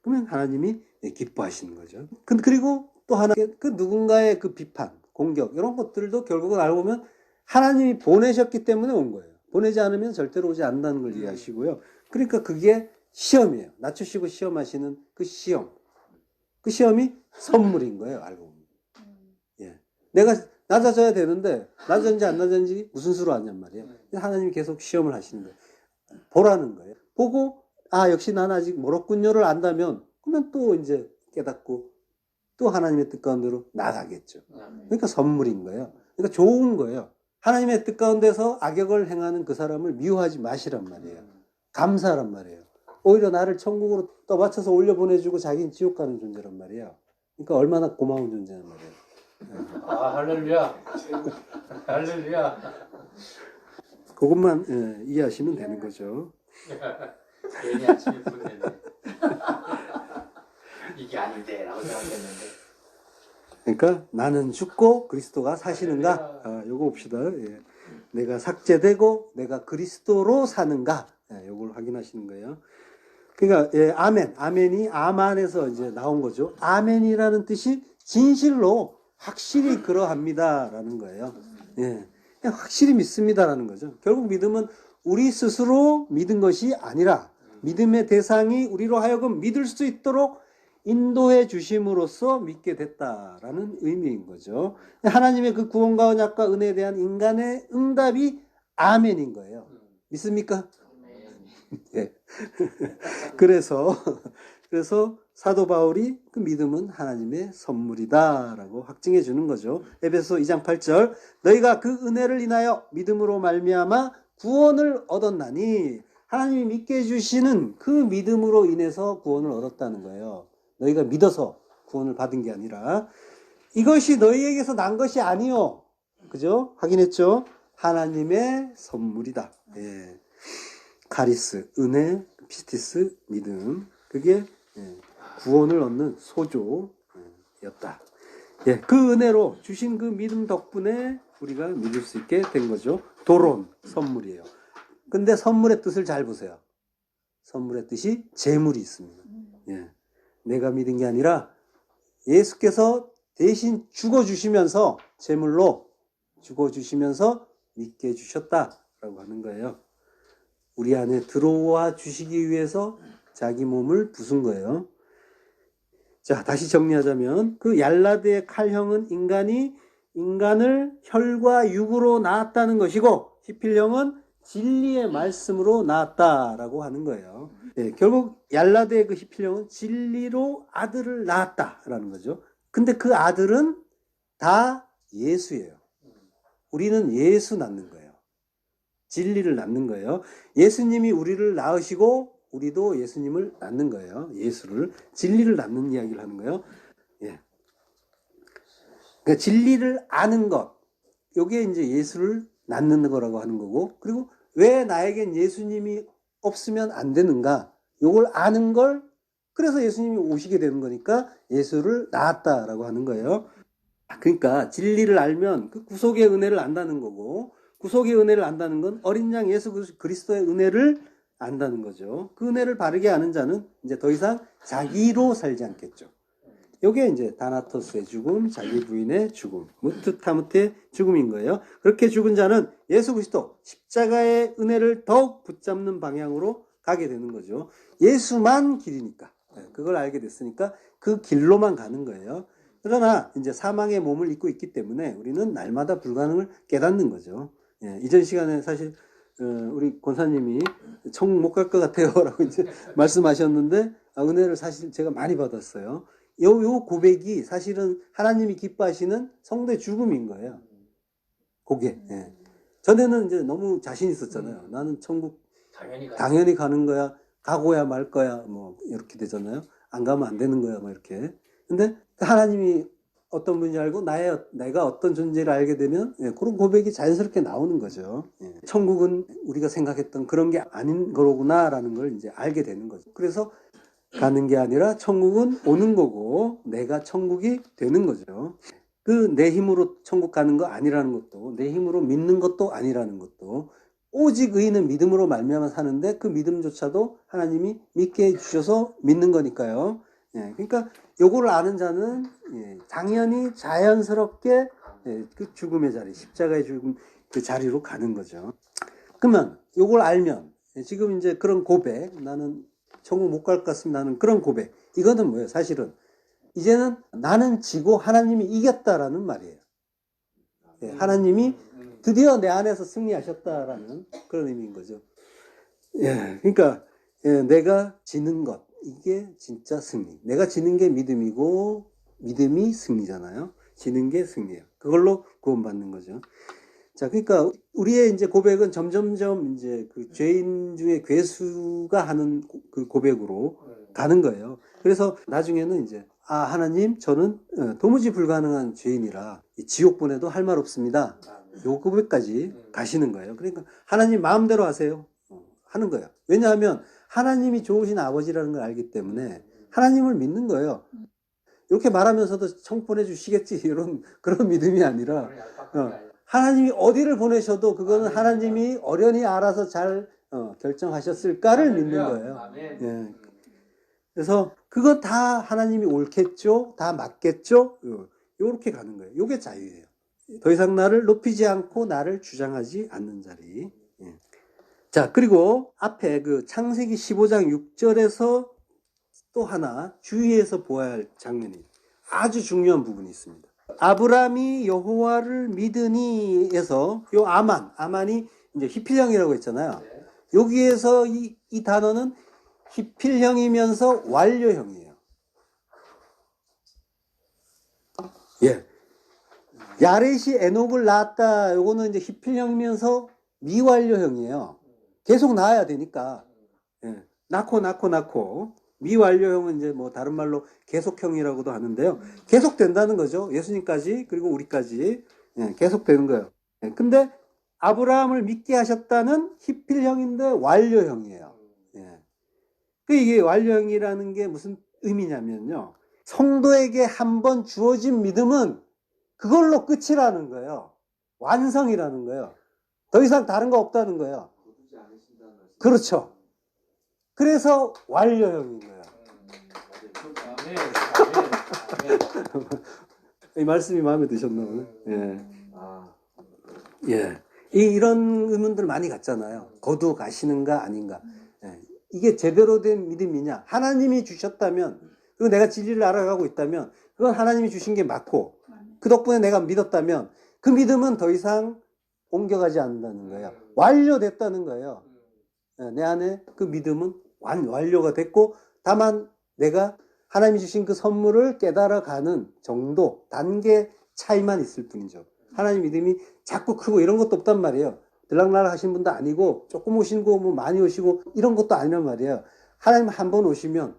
그러면 하나님이 기뻐하시는 거죠. 그리고 또 하나, 그 누군가의 그 비판, 공격, 이런 것들도 결국은 알고 보면 하나님이 보내셨기 때문에 온 거예요. 보내지 않으면 절대로 오지 않는다는 걸 이해하시고요. 그러니까 그게 시험이에요. 낮추시고 시험하시는 그 시험. 그 시험이 선물인 거예요, 알고 보면. 예. 내가 낮아져야 되는데, 낮았는지 안 낮았는지 무슨 수로 아냔 말이에요. 하나님이 계속 시험을 하시는 거예요. 보라는 거예요. 보고, 역시 난 아직 멀었군요를 안다면, 그러면 또 이제 깨닫고, 또 하나님의 뜻 가운데로 나가겠죠. 그러니까 선물인 거예요. 그러니까 좋은 거예요. 하나님의 뜻 가운데서 악역을 행하는 그 사람을 미워하지 마시란 말이에요. 감사하란 말이에요. 오히려 나를 천국으로 떠받쳐서 올려보내주고 자기는 지옥 가는 존재란 말이에요. 그러니까 얼마나 고마운 존재란 말이에요. 할렐루야. 할렐루야. 그것만 이해하시면 되는 거죠. 괜히 아침에 분내네. 이게 아닌데 라고 생각했는데. 그러니까 나는 죽고 그리스도가 사시는가? 요거 봅시다. 예. 내가 삭제되고 내가 그리스도로 사는가? 요걸 확인하시는 거예요. 그러니까 아멘. 아멘이 아만에서 이제 나온 거죠. 아멘이라는 뜻이 진실로 확실히 그러합니다라는 거예요. 예. 그냥 확실히 믿습니다라는 거죠. 결국 믿음은 우리 스스로 믿은 것이 아니라 믿음의 대상이 우리로 하여금 믿을 수 있도록 인도해 주심으로써 믿게 됐다라는 의미인 거죠. 하나님의 그 구원과 언약과 은혜에 대한 인간의 응답이 아멘인 거예요. 믿습니까? 예. 그래서 사도 바울이 그 믿음은 하나님의 선물이다라고 확증해 주는 거죠. 에베소 2장 8절, 너희가 그 은혜를 인하여 믿음으로 말미암아 구원을 얻었나니, 하나님이 믿게 해주시는 그 믿음으로 인해서 구원을 얻었다는 거예요. 너희가 믿어서 구원을 받은 게 아니라, 이것이 너희에게서 난 것이 아니요. 그죠? 확인했죠? 하나님의 선물이다. 예. 카리스, 은혜, 피스티스, 믿음. 그게 구원을 얻는 소조였다. 예. 그 은혜로 주신 그 믿음 덕분에 우리가 믿을 수 있게 된 거죠. 도론, 선물이에요. 근데 선물의 뜻을 잘 보세요. 선물의 뜻이 재물이 있습니다. 예. 내가 믿은 게 아니라 예수께서 대신 죽어주시면서, 제물로 죽어주시면서 믿게 해주셨다라고 하는 거예요. 우리 안에 들어와 주시기 위해서 자기 몸을 부순 거예요. 자, 다시 정리하자면 그 얄라드의 칼형은 인간을 혈과 육으로 낳았다는 것이고, 히필형은 진리의 말씀으로 낳았다라고 하는 거예요. 예, 결국 얄라드의 그 히필형은 진리로 아들을 낳았다라는 거죠. 근데 그 아들은 다 예수예요. 우리는 예수 낳는 거예요. 진리를 낳는 거예요. 예수님이 우리를 낳으시고 우리도 예수님을 낳는 거예요. 예수를, 진리를 낳는 이야기를 하는 거예요. 예. 그러니까 진리를 아는 것, 요게 이제 예수를 낳는 거라고 하는 거고, 그리고 왜 나에겐 예수님이 없으면 안 되는가? 요걸 아는 걸 그래서 예수님이 오시게 되는 거니까 예수를 낳았다라고 하는 거예요. 그러니까 진리를 알면 그 구속의 은혜를 안다는 거고, 구속의 은혜를 안다는 건 어린 양 예수 그리스도의 은혜를 안다는 거죠. 그 은혜를 바르게 아는 자는 이제 더 이상 자기로 살지 않겠죠. 요게 이제 다나토스의 죽음, 자기 부인의 죽음, 무트타무트의 죽음인 거예요. 그렇게 죽은 자는 예수 그리스도 십자가의 은혜를 더욱 붙잡는 방향으로 가게 되는 거죠. 예수만 길이니까, 그걸 알게 됐으니까 그 길로만 가는 거예요. 그러나 이제 사망의 몸을 입고 있기 때문에 우리는 날마다 불가능을 깨닫는 거죠. 이전 시간에 사실 우리 권사님이 천국 못 갈 것 같아요라고 이제 말씀하셨는데, 은혜를 사실 제가 많이 받았어요. 요 고백이 사실은 하나님이 기뻐하시는 성도의 죽음인 거예요. 그게. 전에는 이제 너무 자신 있었잖아요. 나는 천국 당연히 가는 거야. 가고야 말 거야. 뭐 이렇게 되잖아요. 안 가면 안 되는 거야. 뭐 이렇게. 근데 하나님이 어떤 분인지 알고 내가 어떤 존재를 알게 되면 그런 고백이 자연스럽게 나오는 거죠. 천국은 우리가 생각했던 그런 게 아닌 거로구나라는 걸 이제 알게 되는 거죠. 그래서 가는 게 아니라 천국은 오는 거고 내가 천국이 되는 거죠. 그 내 힘으로 천국 가는 거 아니라는 것도, 내 힘으로 믿는 것도 아니라는 것도, 오직 의인은 믿음으로 말미암아 사는데 그 믿음조차도 하나님이 믿게 해주셔서 믿는 거니까요. 그러니까 요거를 아는 자는 당연히 자연스럽게 그 죽음의 자리, 십자가의 죽음 그 자리로 가는 거죠. 그러면 요걸 알면 지금 이제 그런 고백, 나는 천국 못 갈 것 같습니다 하는 그런 고백, 이거는 뭐예요? 사실은 이제는 나는 지고 하나님이 이겼다라는 말이에요. 하나님이 드디어 내 안에서 승리하셨다라는 그런 의미인 거죠. 그러니까 내가 지는 것, 이게 진짜 승리. 내가 지는 게 믿음이고 믿음이 승리잖아요. 지는 게 승리예요. 그걸로 구원받는 거죠. 자, 그러니까 우리의 이제 고백은 점점점 이제 그 죄인 중에 괴수가 하는 그 고백으로 가는 거예요. 그래서 나중에는 이제 하나님, 저는 도무지 불가능한 죄인이라 지옥 보내도 할 말 없습니다. 요 고백까지 가시는 거예요. 그러니까 하나님 마음대로 하세요. 하는 거예요. 왜냐하면 하나님이 좋으신 아버지라는 걸 알기 때문에 하나님을 믿는 거예요. 이렇게 말하면서도 천국 보내주시겠지 이런 그런 믿음이 아니라 하나님이 어디를 보내셔도 그거는 하나님이 어련히 알아서 잘 결정하셨을까를 믿는 거예요. 그래서 그거 다 하나님이 옳겠죠, 다 맞겠죠, 이렇게 가는 거예요. 이게 자유예요. 더 이상 나를 높이지 않고 나를 주장하지 않는 자리. 자, 그리고 앞에 그 창세기 15장 6절에서 또 하나 주의해서 보아야 할 장면이 아주 중요한 부분이 있습니다. 아브라함이 여호와를 믿으니에서 요 아만이 이제 히필형이라고 했잖아요. 여기에서 이 단어는 히필형이면서 완료형이에요. 야렛이 에녹을 낳았다. 요거는 이제 히필형이면서 미완료형이에요. 계속 낳아야 되니까. 낳고. 미완료형은 이제 뭐 다른 말로 계속형이라고도 하는데요. 계속 된다는 거죠. 예수님까지, 그리고 우리까지. 계속 되는 거예요. 근데 아브라함을 믿게 하셨다는 히필형인데 완료형이에요. 이게 완료형이라는 게 무슨 의미냐면요. 성도에게 한번 주어진 믿음은 그걸로 끝이라는 거예요. 완성이라는 거예요. 더 이상 다른 거 없다는 거예요. 그렇죠. 그래서 완료형인 거예요. 이 말씀이 마음에 드셨나 보네. 이런 의문들 많이 갖잖아요. 거두 가시는가 아닌가. 이게 제대로 된 믿음이냐. 하나님이 주셨다면, 그리고 내가 진리를 알아가고 있다면 그건 하나님이 주신 게 맞고, 그 덕분에 내가 믿었다면 그 믿음은 더 이상 옮겨가지 않는다는 거예요. 완료됐다는 거예요. 내 안에 그 믿음은 완료가 됐고, 다만 내가 하나님이 주신 그 선물을 깨달아가는 정도, 단계 차이만 있을 뿐이죠. 하나님 믿음이 자꾸 크고 이런 것도 없단 말이에요. 들락날락 하신 분도 아니고, 조금 오시고 뭐 많이 오시고 이런 것도 아니란 말이에요. 하나님 한 번 오시면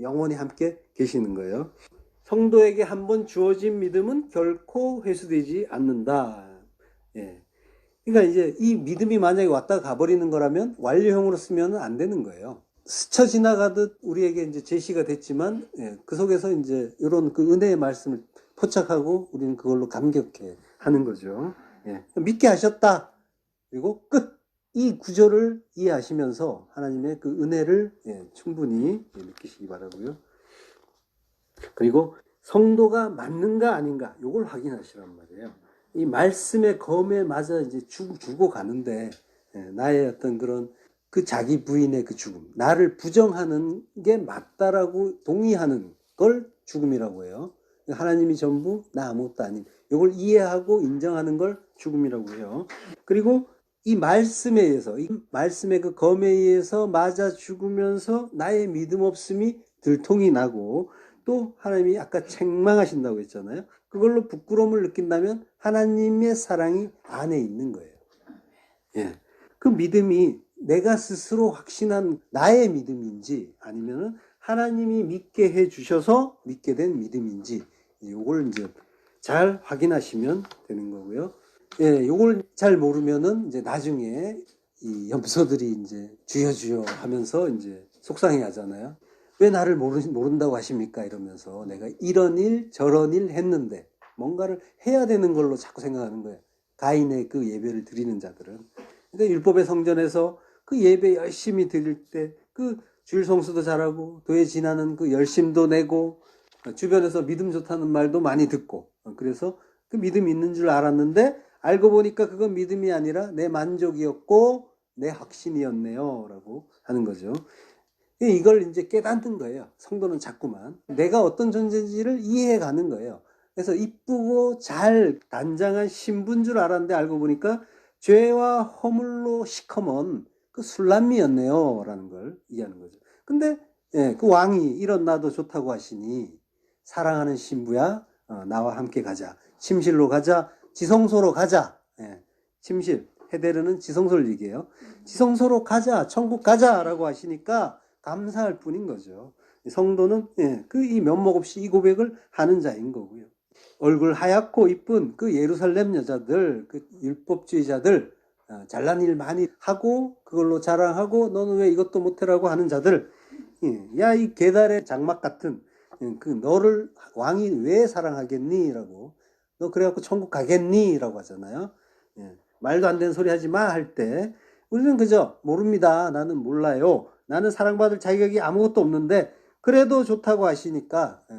영원히 함께 계시는 거예요. 성도에게 한 번 주어진 믿음은 결코 회수되지 않는다. 그러니까 이제 이 믿음이 만약에 왔다가 가버리는 거라면 완료형으로 쓰면 안 되는 거예요. 스쳐 지나가듯 우리에게 이제 제시가 됐지만, 예, 그 속에서 이제 이런 그 은혜의 말씀을 포착하고 우리는 그걸로 감격해 하는 거죠. 예, 믿게 하셨다. 그리고 끝. 이 구절을 이해하시면서 하나님의 그 은혜를, 예, 충분히 느끼시기 바라고요. 그리고 성도가 맞는가 아닌가 요걸 확인하시란 말이에요. 이 말씀의 검에 맞아 이제 죽어 가는데, 예, 나의 어떤 그런 그 자기 부인의 그 죽음, 나를 부정하는 게 맞다라고 동의하는 걸 죽음이라고 해요. 하나님이 전부 나 아무것도 아닌, 이걸 이해하고 인정하는 걸 죽음이라고 해요. 그리고 이 말씀에 의해서, 이 말씀의 그 검에 의해서 맞아 죽으면서 나의 믿음 없음이 들통이 나고, 또 하나님이 아까 책망하신다고 했잖아요. 그걸로 부끄러움을 느낀다면 하나님의 사랑이 안에 있는 거예요. 예. 그 믿음이 내가 스스로 확신한 나의 믿음인지 아니면은 하나님이 믿게 해 주셔서 믿게 된 믿음인지, 요걸 이제 잘 확인하시면 되는 거고요. 예, 요걸 잘 모르면은 이제 나중에 이 염소들이 이제 주여 하면서 이제 속상해 하잖아요. 왜 나를 모른다고 하십니까? 이러면서 내가 이런 일 저런 일 했는데 뭔가를 해야 되는 걸로 자꾸 생각하는 거예요. 가인의 그 예배를 드리는 자들은. 근데 율법의 성전에서 그 예배 열심히 드릴 때 그 주일 성수도 잘하고 교회 지나는 그 열심도 내고 주변에서 믿음 좋다는 말도 많이 듣고, 그래서 그 믿음이 있는 줄 알았는데 알고 보니까 그건 믿음이 아니라 내 만족이었고 내 확신이었네요 라고 하는 거죠. 이걸 이제 깨닫는 거예요. 성도는 자꾸만 내가 어떤 존재인지를 이해해 가는 거예요. 그래서 이쁘고 잘 단장한 신부인 줄 알았는데 알고 보니까 죄와 허물로 시커먼 그 술람미였네요 라는 걸 이해하는 거죠. 근데, 예, 그 왕이 이런 나도 좋다고 하시니 사랑하는 신부야, 나와 함께 가자, 침실로 가자, 지성소로 가자. 예, 침실, 헤데르는 지성소를 얘기해요. 지성소로 가자, 천국 가자 라고 하시니까 감사할 뿐인 거죠. 성도는, 예, 그 이 면목 없이 이 고백을 하는 자인 거고요. 얼굴 하얗고 이쁜 그 예루살렘 여자들, 그 율법주의자들, 잘난 일 많이 하고 그걸로 자랑하고 너는 왜 이것도 못해라고 하는 자들, 예, 야, 이 계달의 장막 같은, 예, 그 너를 왕이 왜 사랑하겠니? 라고, 너 그래갖고 천국 가겠니? 라고 하잖아요. 예, 말도 안 되는 소리 하지 마 할 때 우리는 그저 모릅니다. 나는 몰라요. 나는 사랑받을 자격이 아무것도 없는데 그래도 좋다고 하시니까, 예,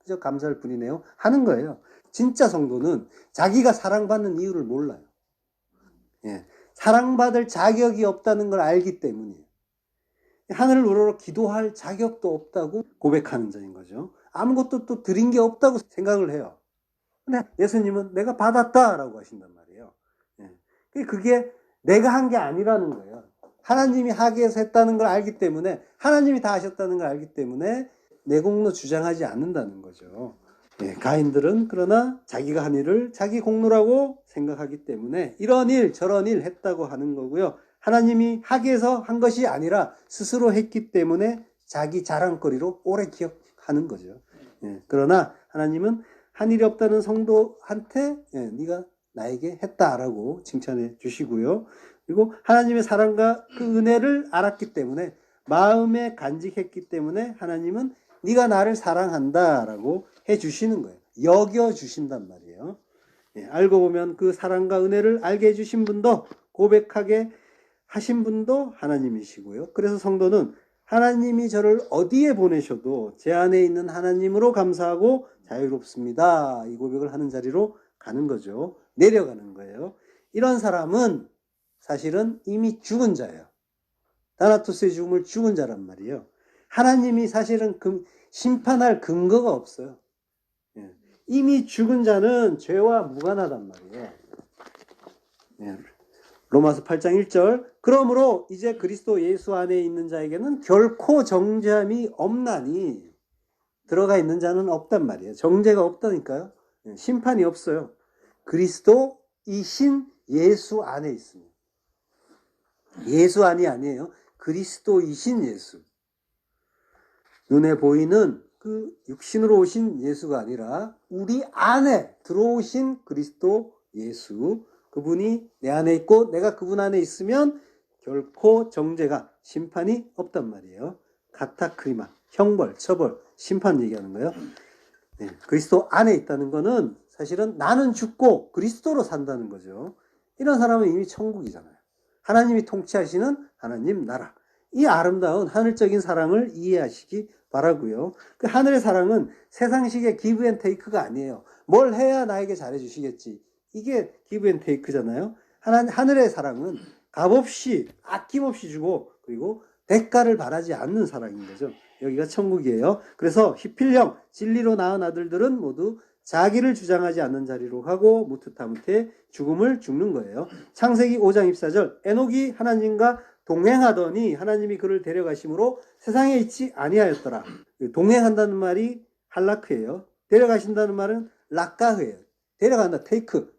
그저 감사할 뿐이네요 하는 거예요. 진짜 성도는 자기가 사랑받는 이유를 몰라요. 예, 사랑받을 자격이 없다는 걸 알기 때문이에요. 하늘을 우러러 기도할 자격도 없다고 고백하는 자인 거죠. 아무것도 또 드린 게 없다고 생각을 해요. 근데 예수님은 내가 받았다라고 하신단 말이에요. 예, 그게 내가 한 게 아니라는 거예요. 하나님이 하게 해서 했다는 걸 알기 때문에, 하나님이 다 하셨다는 걸 알기 때문에 내 공로 주장하지 않는다는 거죠. 예, 가인들은 그러나 자기가 한 일을 자기 공로라고 생각하기 때문에 이런 일 저런 일 했다고 하는 거고요. 하나님이 하게 해서 한 것이 아니라 스스로 했기 때문에 자기 자랑거리로 오래 기억하는 거죠. 예, 그러나 하나님은 한 일이 없다는 성도한테, 예, 네가 나에게 했다라고 칭찬해 주시고요. 그리고 하나님의 사랑과 그 은혜를 알았기 때문에, 마음에 간직했기 때문에 하나님은 네가 나를 사랑한다라고 해 주시는 거예요. 여겨 주신단 말이에요. 예, 알고 보면 그 사랑과 은혜를 알게 해 주신 분도, 고백하게 하신 분도 하나님이시고요. 그래서 성도는 하나님이 저를 어디에 보내셔도 제 안에 있는 하나님으로 감사하고 자유롭습니다, 이 고백을 하는 자리로 가는 거죠. 내려가는 거예요. 이런 사람은 사실은 이미 죽은 자예요. 다나토스의 죽음을 죽은 자란 말이에요. 하나님이 사실은 심판할 근거가 없어요. 예. 이미 죽은 자는 죄와 무관하단 말이에요. 예. 로마서 8장 1절, 그러므로 이제 그리스도 예수 안에 있는 자에게는 결코 정죄함이 없나니, 들어가 있는 자는 없단 말이에요. 정죄가 없다니까요. 예. 심판이 없어요. 그리스도이신 예수 안에 있습니다. 예수 안이 아니에요. 그리스도이신 예수. 눈에 보이는 그 육신으로 오신 예수가 아니라 우리 안에 들어오신 그리스도 예수, 그분이 내 안에 있고 내가 그분 안에 있으면 결코 정죄가 심판이 없단 말이에요. 카타크리마, 형벌, 처벌, 심판 얘기하는 거예요. 네, 그리스도 안에 있다는 거는 사실은 나는 죽고 그리스도로 산다는 거죠. 이런 사람은 이미 천국이잖아요. 하나님이 통치하시는 하나님 나라. 이 아름다운 하늘적인 사랑을 이해하시기 바라고요. 그 하늘의 사랑은 세상식의 기브 앤 테이크가 아니에요. 뭘 해야 나에게 잘해주시겠지. 이게 기브 앤 테이크잖아요. 하늘의 사랑은 값없이 아낌없이 주고 그리고 대가를 바라지 않는 사랑인 거죠. 여기가 천국이에요. 그래서 히필령 진리로 낳은 아들들은 모두 자기를 주장하지 않는 자리로 가고 무트타무테 죽음을 죽는 거예요. 창세기 5장 24절 에녹이 하나님과 동행하더니 하나님이 그를 데려가심으로 세상에 있지 아니하였더라. 동행한다는 말이 할라크예요. 데려가신다는 말은 락가흐예요. 데려간다, 테이크,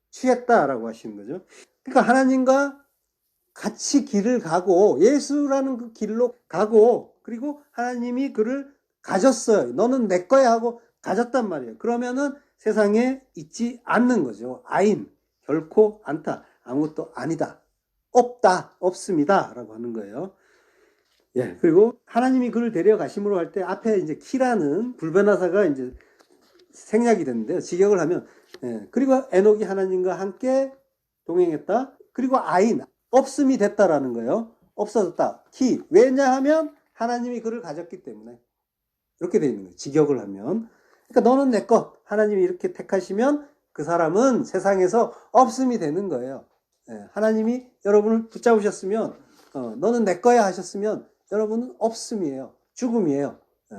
취했다라고 하시는 거죠. 그러니까 하나님과 같이 길을 가고 예수라는 그 길로 가고 그리고 하나님이 그를 가졌어요. 너는 내 거야 하고 가졌단 말이에요. 그러면은 세상에 있지 않는 거죠. 아인, 결코 않다, 아무것도 아니다, 없다, 없습니다 라고 하는 거예요. 예, 그리고 하나님이 그를 데려가심으로 할 때 앞에 이제 키라는 불변하사가 이제 생략이 됐는데요. 직역을 하면 예, 그리고 에녹이 하나님과 함께 동행했다. 그리고 아인, 없음이 됐다라는 거예요. 없어졌다. 키. 왜냐하면 하나님이 그를 가졌기 때문에. 이렇게 되어 있는 거예요. 직역을 하면. 그러니까 너는 내 것. 하나님이 이렇게 택하시면 그 사람은 세상에서 없음이 되는 거예요. 예, 하나님이 여러분을 붙잡으셨으면 너는 내 거야 하셨으면 여러분은 없음이에요. 죽음이에요. 예,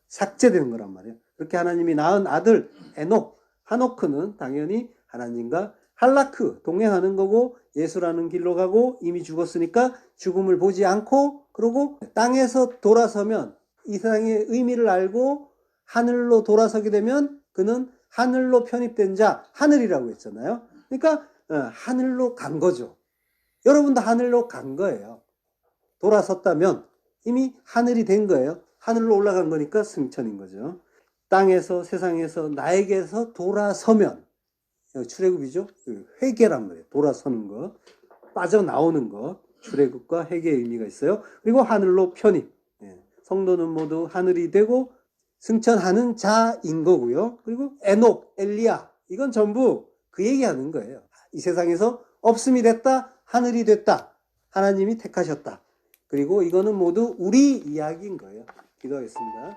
삭제되는 거란 말이에요. 그렇게 하나님이 낳은 아들 에녹, 하노크는 당연히 하나님과 할라크, 동행하는 거고 예수라는 길로 가고 이미 죽었으니까 죽음을 보지 않고 그러고 땅에서 돌아서면 이 세상의 의미를 알고 하늘로 돌아서게 되면 그는 하늘로 편입된 자, 하늘이라고 했잖아요. 그러니까 하늘로 간 거죠. 여러분도 하늘로 간 거예요. 돌아섰다면 이미 하늘이 된 거예요. 하늘로 올라간 거니까 승천인 거죠. 땅에서 세상에서 나에게서 돌아서면 출애굽이죠. 회개란 말이에요. 돌아서는 거, 빠져나오는 거, 출애굽과 회개의 의미가 있어요. 그리고 하늘로 편입. 성도는 모두 하늘이 되고 승천하는 자인 거고요. 그리고 에녹, 엘리야, 이건 전부 그 얘기하는 거예요. 이 세상에서 없음이 됐다, 하늘이 됐다, 하나님이 택하셨다. 그리고 이거는 모두 우리 이야기인 거예요. 기도하겠습니다.